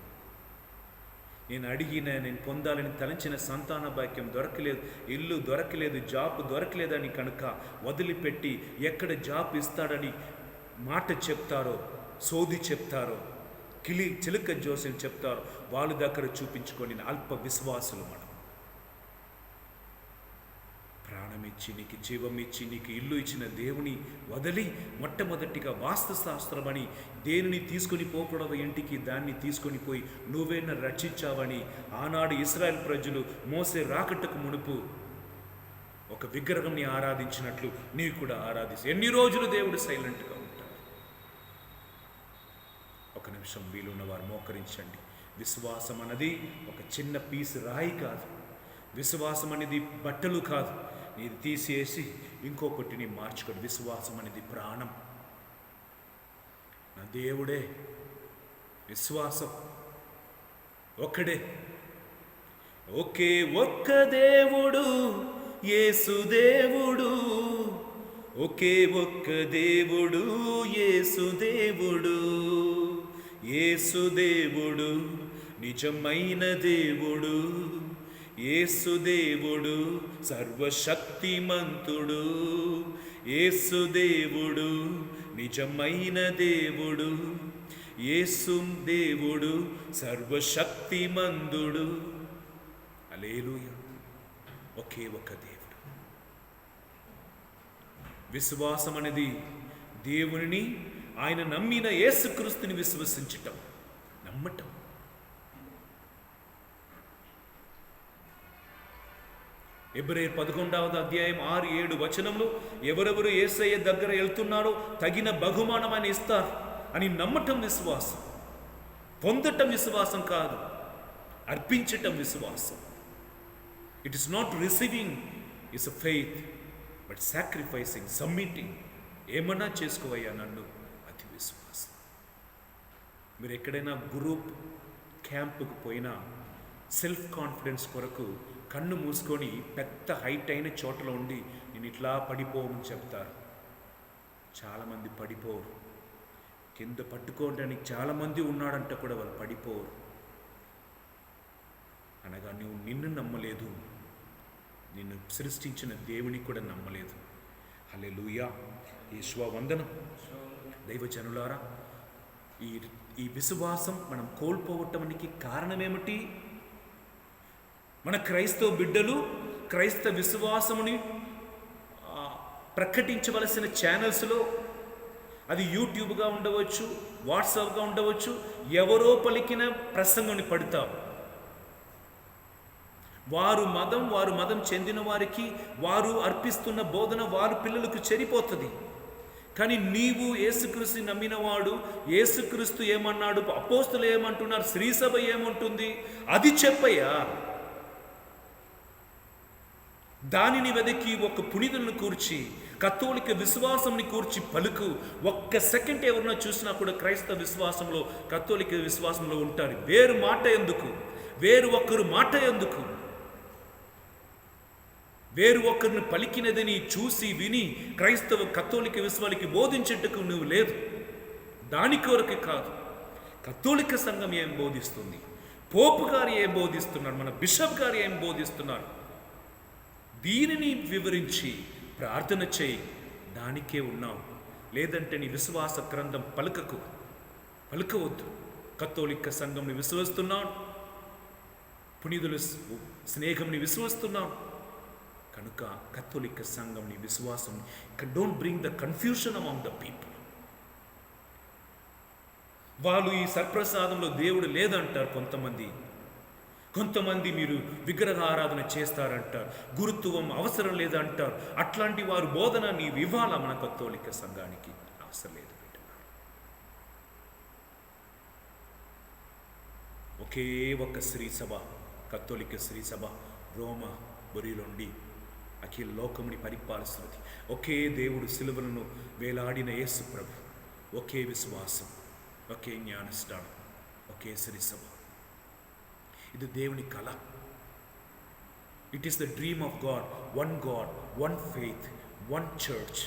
నేను పొందాలని తలంచిన సంతాన భాగ్యం దొరకలేదు, ఇల్లు దొరకలేదు, జాబ్ దొరకలేదని కనుక వదిలిపెట్టి ఎక్కడ జాబ్ ఇస్తాడని మాట చెప్తారో, సోది చెప్తారో, చిలుక జోస్యం చెప్తారో వాళ్ళ దగ్గర చూపించుకొని అల్ప విశ్వాసులు మనం. ప్రాణమిచ్చి నీకు జీవం ఇచ్చి నీకు ఇల్లు ఇచ్చిన దేవుని వదిలి మొట్టమొదటిగా వాస్తుశాస్త్రమని దేనిని తీసుకొని పోకూడదు ఇంటికి, దాన్ని తీసుకొని పోయి నువ్వేనా రక్షించావని ఆనాడు ఇశ్రాయేల్ ప్రజలు మోసే రాకట్టుకు మునుపు ఒక విగ్రహంని ఆరాధించినట్లు నీవు కూడా ఆరాధించి ఎన్ని రోజులు దేవుడు సైలెంట్గా ఉంటాడు? ఒక నిమిషం వీలున్న వారు మోకరించండి. విశ్వాసం అన్నది ఒక చిన్న పీసు రాయి కాదు. విశ్వాసం అనేది బట్టలు కాదు. నీది తీసేసి ఇంకొకటిని మార్చుకోండి. విశ్వాసం అనేది ప్రాణం. నా దేవుడే విశ్వాసం ఒక్కడే, ఒకే ఒక్క దేవుడు యేసు దేవుడు, ఒకే ఒక్క దేవుడు యేసు దేవుడు. యేసు దేవుడు నిజమైన దేవుడు, యేసు దేవుడు సర్వశక్తిమంతుడు, యేసు దేవుడు నిజమైన దేవుడు, యేసు దేవుడు సర్వశక్తిమంతుడు. హల్లెలూయా. ఒకే ఒక దేవుడు. విశ్వాసం అనేది దేవునిని, ఆయన నమ్మిన యేసుక్రీస్తుని విశ్వసించటం, నమ్మటం. హెబ్రీయుల 11వ అధ్యాయం 6-7 వచనంలో ఎవరెవరు యేసయ్య దగ్గర వెళ్తున్నారో తగిన బహుమానం అని ఇస్తారు అని నమ్మటం విశ్వాసం. పొందటం విశ్వాసం కాదు, అర్పించటం విశ్వాసం. It is not receiving is a faith, but sacrificing, submitting. ఏమన్నా చేసుకోవయ్యా నన్ను, అది విశ్వాసం. మీరు ఎక్కడైనా గ్రూప్ క్యాంపుకు పోయినా సెల్ఫ్ కాన్ఫిడెన్స్ కొరకు కన్ను మూసుకొని పెద్ద హైట్ అయిన చోటలో ఉండి నేను ఇట్లా పడిపోవని చెప్తారు. చాలామంది పడిపోరు. కింద పట్టుకోవడానికి చాలామంది ఉన్నాడంట కూడా వాళ్ళు పడిపోరు. అనగా నువ్వు నిన్ను నమ్మలేదు, నిన్ను సృష్టించిన దేవుని కూడా నమ్మలేదు. హల్లెలూయా. యేషువా వందనం. దైవజనులారా, ఈ విశ్వాసం మనం కోల్పోవటానికి కారణమేమిటి? మన క్రైస్తవ బిడ్డలు క్రైస్తవ విశ్వాసముని ప్రకటించవలసిన ఛానల్స్లో, అది యూట్యూబ్గా ఉండవచ్చు, వాట్సాప్గా ఉండవచ్చు, ఎవరో పలికిన ప్రసంగాన్ని పడతావు. వారు మతం చెందిన వారికి వారు అర్పిస్తున్న బోధన వారి పిల్లలకు చెరిపోతుంది. కానీ నీవు యేసుక్రీస్తు నమ్మినవాడు, యేసుక్రీస్తు ఏమన్నాడు, అపోస్తులు ఏమంటున్నారు, శ్రీసభ ఏమంటుంది, అది చెప్పయ్యా. దానిని వెదకి ఒక పునీతులను కూర్చి, కథోలిక విశ్వాసంని కూర్చి పలుకు. ఒక్క సెకండ్ ఎవరన్నా చూసినా కూడా క్రైస్తవ విశ్వాసంలో, కథోలిక విశ్వాసంలో ఉంటారు. వేరు మాట ఎందుకు? వేరు ఒక్కరు మాట ఎందుకు? వేరు ఒక్కరిని పలికినదని చూసి విని క్రైస్తవ కథోలిక విశ్వానికి బోధించేట్టుకు నువ్వు లేదు. దాని కొరకు కాదు. కథోలిక సంఘం ఏం బోధిస్తుంది, పోపు గారు ఏం బోధిస్తున్నారు, మన బిషప్ గారు ఏం బోధిస్తున్నారు, దీనిని వివరించి ప్రార్థన చేయి. దానికే ఉన్నావు. లేదంటే నీ విశ్వాస గ్రంథం పలుకవద్దు. కథోలిక సంఘంని విశ్వసిస్తున్నాను, పునీతుల స్నేహంని విశ్వసిస్తున్నాను కనుక కథోలిక సంఘంని విశ్వాసం. Don't bring the confusion among the people. వాళ్ళు ఈ సర్ప్రసాదంలో దేవుడు లేదంటారు కొంతమంది మీరు విగ్రహ ఆరాధన చేస్తారంటారు, గురుత్వం అవసరం లేదంటారు. అట్లాంటి వారు బోధన నీవు ఇవ్వాలా? మన కథోలిక సంఘానికి అవసరం లేదు. ఒకే ఒక శ్రీ సభ, కథోలిక శ్రీ సభ రోమా బొరిలోండి అఖిల లోకముని పరిపాలిస్తున్నది. ఒకే దేవుడు సిలువలను వేలాడిన యేసు ప్రభు, ఒకే విశ్వాసం, ఒకే జ్ఞానస్నానం, ఒకే శ్రీ సభ. ఇది దేవుని కళ. It is the dream of God. One faith, one church,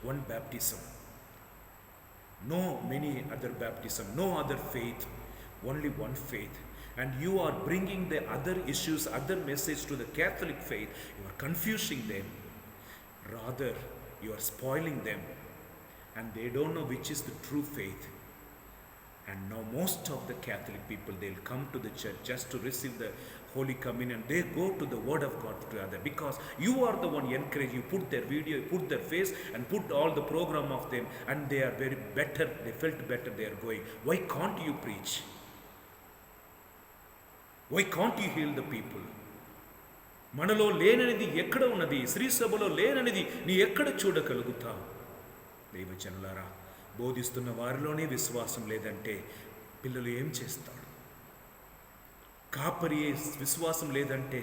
one baptism. No many other baptism, no other faith, only one faith. And you are bringing the other issues, other message to the Catholic faith. You are confusing them. Rather, you are spoiling them. and they don't know which is the true faith. And now most of the Catholic people, they'll come to the church just to receive the Holy Communion. They go to the Word of God together because you are the one encouraging. You put their video, you put their face, and put all the program of them, and they are very better. They felt better. They are going. Why can't you preach? Why can't you heal the people? మనలో లేననిది ఎక్కడ ఉన్నది? శ్రీ సభలో లేననిది నీ ఎక్కడ చూడగలుగుతావు? దైవజనులారా, బోధిస్తున్న వారిలోనే విశ్వాసం లేదంటే పిల్లలు ఏం చేస్తాడు? కాపరి విశ్వాసం లేదంటే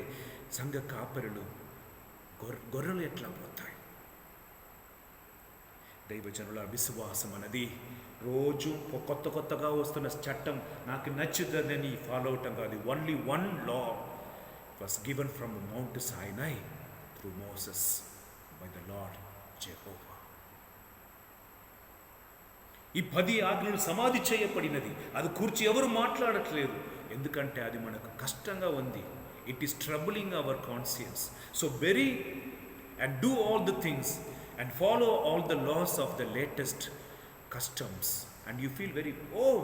సంఘ కాపరులు గొర్రెలు ఎట్లా పోతాయి? దైవజనుల విశ్వాసం అన్నది రోజు కొత్తగా వస్తున్న చట్టం నాకు నచ్చుతుందని ఫాలో అవటం కాదు. Only one law was given from Mount Sinai through Moses by the Lord Jehovah. ఈ 10 ఆజ్ఞలు సమాధి చేయబడినది. అది కూర్చి ఎవరు మాట్లాడట్లేదు, ఎందుకంటే అది మనకు కష్టంగా ఉంది. It is troubling our conscience. So very and do all the things and follow all the laws of the latest customs, and you feel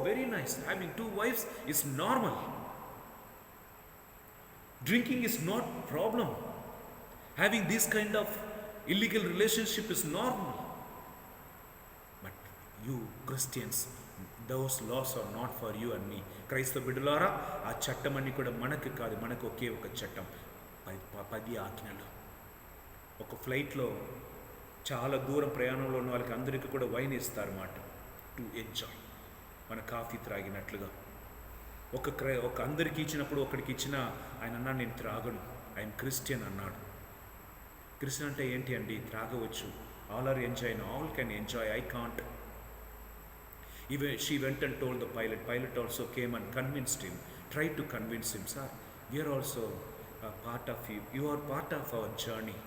very nice. Having 2 wives is normal. Drinking is not problem. Having this kind of illegal relationship is normal. But you Christians, those laws are not for you and me. క్రైస్తవ బిడ్డలారా, ఆ చట్టం అన్ని కూడా మనకు కాదు. మనకు ఒకే ఒక చట్టం, 10 ఆజ్ఞలు. ఒక ఫ్లైట్లో చాలా దూరం ప్రయాణంలో ఉన్న వాళ్ళకి అందరికీ కూడా వైన్ ఇస్తారన్నమాట, టు ఎంజాయ్. మన కాఫీ త్రాగినట్లుగా ఒక అందరికి ఇచ్చినప్పుడు ఒకడికి ఇచ్చిన ఆయన అన్నాడు, నేను త్రాగను, ఐఎమ్ క్రిస్టియన్ అన్నాడు. క్రిస్టియన్ అంటే ఏంటి అండి? త్రాగవచ్చు. All are enjoy, all can enjoy, I can't. Even she went and told the pilot. Pilot also came and convinced him, tried to convince him, sir, we are also a part of you. You are part of our journey.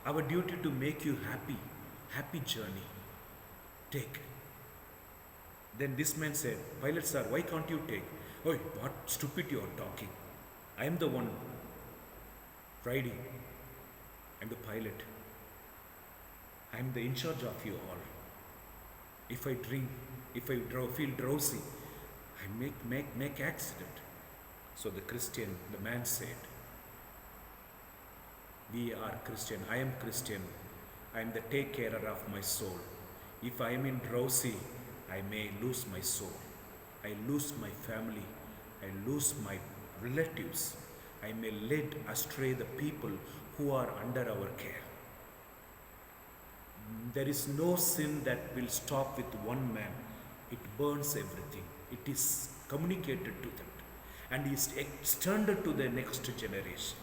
Our duty to make you happy journey. Take. Then this man said, pilot sir, why can't you take? Oh, what stupid you are talking. I am the one riding. I am the pilot. I am the in charge of you all. If I drink, if I feel drowsy, I make accident. So the man said, we are Christian. I am Christian. I am the take carer of my soul. If I am in drowsy, I may lose my soul. I lose my family. I lose my relatives. I may lead astray the people who are under our care. There is no sin that will stop with one man. It burns everything. It is communicated to that and is extended to the next generation.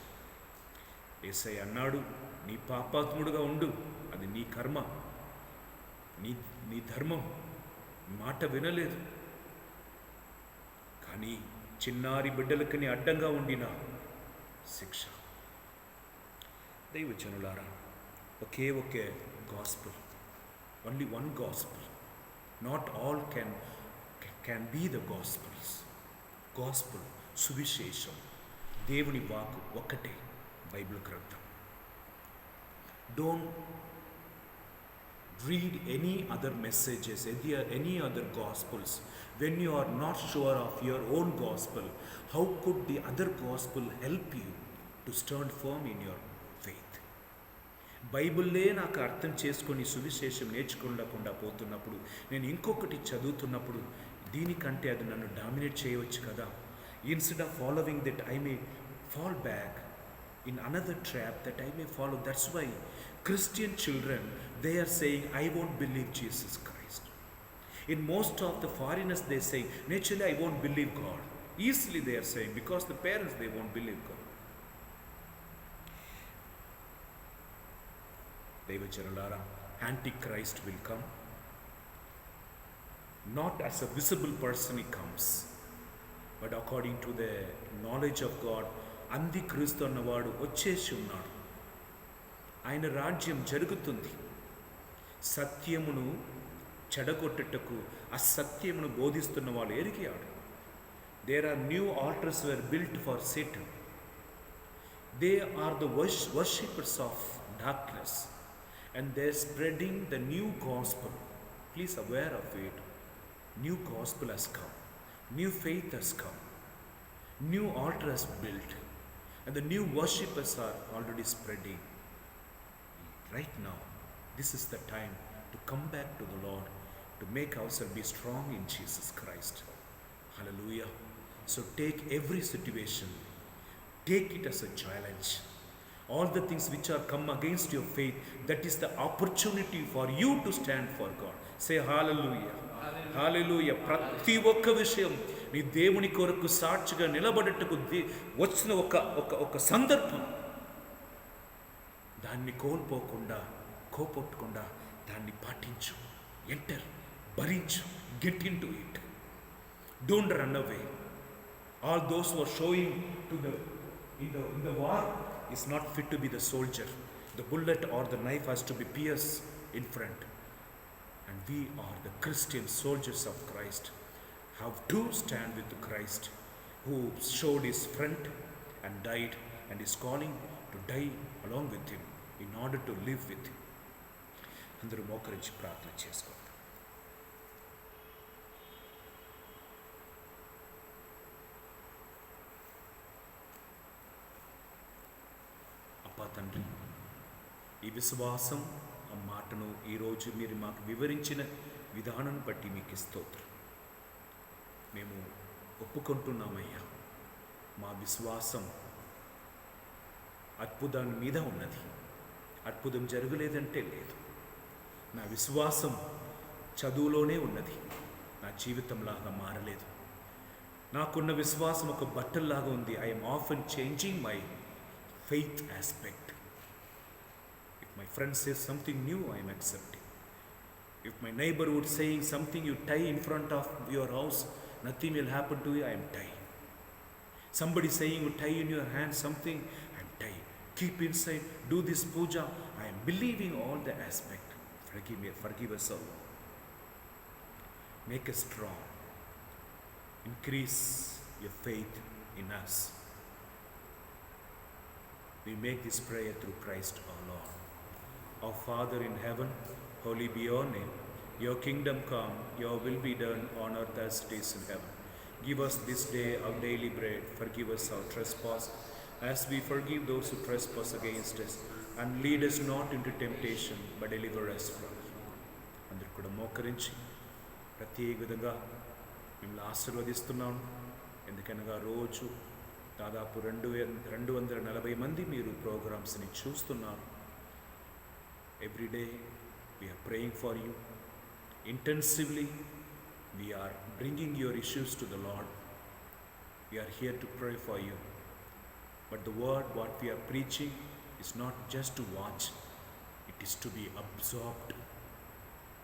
యేసయ్య అన్నాడు, నీ పాపాత్ముడుగా ఉండు, అది నీ కర్మ, నీ ధర్మం, మాట వినలేదు. కానీ చిన్నారి బిడ్డలకు నీ అడ్డంగా ఉండిన శిక్ష. దైవజనులారా, ఒకే gospel, only one gospel. Not all can be the gospels. Gospel, సువిశేషం, దేవుని వాకు ఒక్కటే, బైబిల్ గ్రంథం. Don't read any other messages, any other gospels. When you are not sure of your own gospel, how could the other gospel help you to stand firm in your faith? బైబిల్లే నాకు అర్థం చేసుకొని సువిశేషం నేర్చుకోకుండా పోతున్నప్పుడు, నేను ఇంకొకటి చదువుతున్నప్పుడు, దీనికంటే అది నన్ను డామినేట్ చేయవచ్చు కదా. Instead of following that, I may fall back in another trap that I may follow. That's why Christian children, they are saying, I won't believe Jesus Christ. In most of the foreigners, they say, naturally I won't believe God. Easily they are saying, because the parents, they won't believe God. Devacharulara, Antichrist will come. Not as a visible person he comes, but according to the knowledge of God, అంత్యక్రీస్తు అన్నవాడు వచ్చేసి ఉన్నాడు. ఆయన రాజ్యం జరుగుతుంది. సత్యమును చెడగొట్టుటకు అసత్యమును బోధిస్తున్న వాళ్ళు ఎరిగాడు. There are new altars were built for Satan. They are the worshippers of darkness and they are spreading the new gospel Please aware of it. New gospel has come. New faith has come. New altar has built. And the new worshippers are already spreading. Right now, this is the time to come back to the Lord, to make ourselves be strong in Jesus Christ. Hallelujah. So take every situation, take it as a challenge. All the things which are come against your faith, that is the opportunity for you to stand for God. Say hallelujah. Hallelujah. ప్రతి ఒక్క విషయం నీ దేవుని కొరకు సాక్షిగా నిలబడటకు వచ్చిన ఒక సందర్భం, దాన్ని కోల్పోకుండా కోపొట్టకుండా దాన్ని పాటించు. ఎంటర్, భరించు, get into it. Don't run away. All those who are showing to in the war is not fit to be the soldier. The bullet or the knife has to be pierced in front. And we are the Christian soldiers of Christ. Have to stand with Christ, who showed his front and died, and is calling to die along with him in order to live with him. అందరూ మోకరించి ప్రార్థన చేసుకోండి. అప్పా తండ్రి, ఈ విశ్వాసం ఆ మాటను ఈరోజు మీరు మాకు వివరించిన విధానం బట్టి మీకు స్తోత్రం. మేము ఒప్పుకుంటున్నామయ్యా, మా విశ్వాసం అద్భుతాన్ని మీద ఉన్నది. అద్భుతం జరగలేదంటే లేదు. నా విశ్వాసం చదువులోనే ఉన్నది, నా జీవితంలాగా మారలేదు. నాకున్న విశ్వాసం ఒక బట్టల్లాగా ఉంది. I'm often changing my faith aspect. If my friend says something new, I am accepting. If my neighborhood saying something, you tie in front of your house, nothing will happen to you, I am tying. Somebody saying you tie in your hand something, I am tying. Keep inside, do this puja, I am believing all the aspect. Forgive us all. Make us strong. Increase your faith in us. We make this prayer through Christ our Lord. Our Father in heaven, holy be your name. Your kingdom come, your will be done on earth as it is in heaven. Give us this day our daily bread. Forgive us our trespass, as we forgive those who trespass against us. And lead us not into temptation, but deliver us from evil. అందరు కూడా మోకరించి ప్రత్యేక విధంగా మిమ్మల్ని ఆశీర్వదిస్తున్నాను. ఎందుకనగా రోజు దాదాపు 240 మంది మీరు ప్రోగ్రామ్స్ని చూస్తున్నారు. Every day we're praying for you intensively. We're bringing your issues to the Lord. We're here to pray for you. But the word what we're preaching is not just to watch, it is to be absorbed.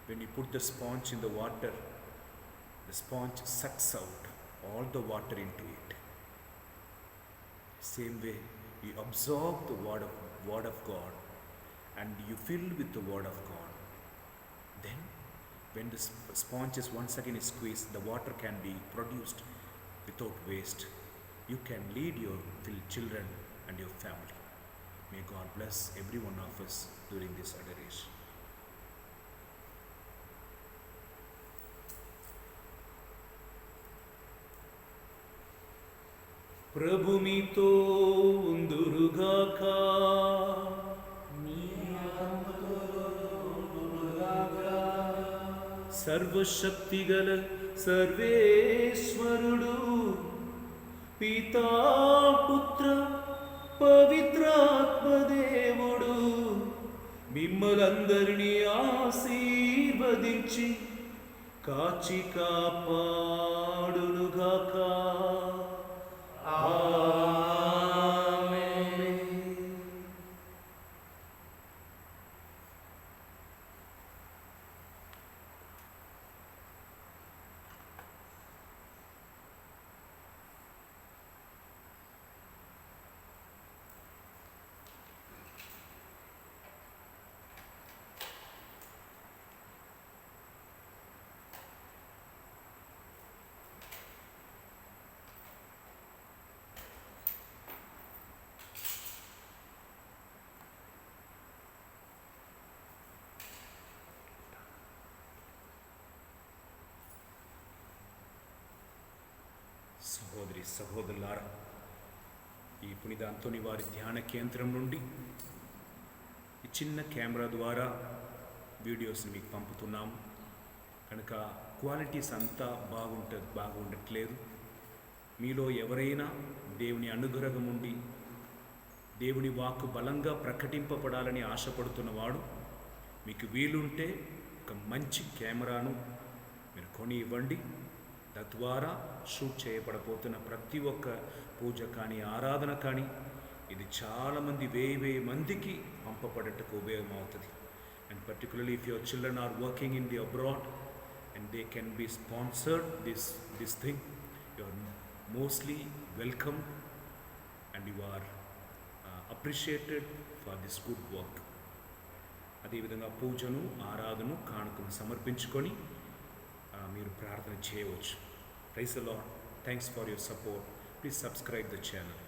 When you put the sponge in the water, the sponge sucks out all the water into it. Same way, you absorb the word of God and you fill with the word of God. Then, when the sponge is once again is squeezed, the water can be produced without waste. You can lead your children and your family. May God bless every one of us during this adoration. ప్రభు మీతో ఉందురుగాక. సర్వశక్తిగల సర్వేశ్వరుడు పితా పుత్ర పవిత్రాత్మదేవుడు మిమ్మలందరినీ ఆశీర్వదించి కాచి కాపాడునుగాక. ప్రియ సహోదరులారా, ఈ పునీత అంతోని వారి ధ్యాన కేంద్రం నుండి ఈ చిన్న కెమెరా ద్వారా వీడియోస్ని మీకు పంపుతున్నాము కనుక క్వాలిటీస్ అంతా బాగుండట్లేదు. మీలో ఎవరైనా దేవుని అనుగ్రహం ఉండి దేవుని వాక్కు బలంగా ప్రకటింపబడాలని ఆశపడుతున్నవాడు, మీకు వీలుంటే ఒక మంచి కెమెరాను మీరు కొని ఇవ్వండి. తద్వారా షూట్ చేయబడబోతున్న ప్రతి ఒక్క పూజ కానీ ఆరాధన కానీ ఇది చాలామంది వేయి మందికి పంపబడటకు ఉపయోగం అవుతుంది. And particularly if your children are working in the abroad and they can be sponsored this thing, you are mostly welcome and you are appreciated for this good work. అదేవిధంగా పూజను ఆరాధను కానుకను సమర్పించుకొని మీరు ప్రార్థన చేయవచ్చు. Praise the Lord. Thanks for your support. Please subscribe the channel.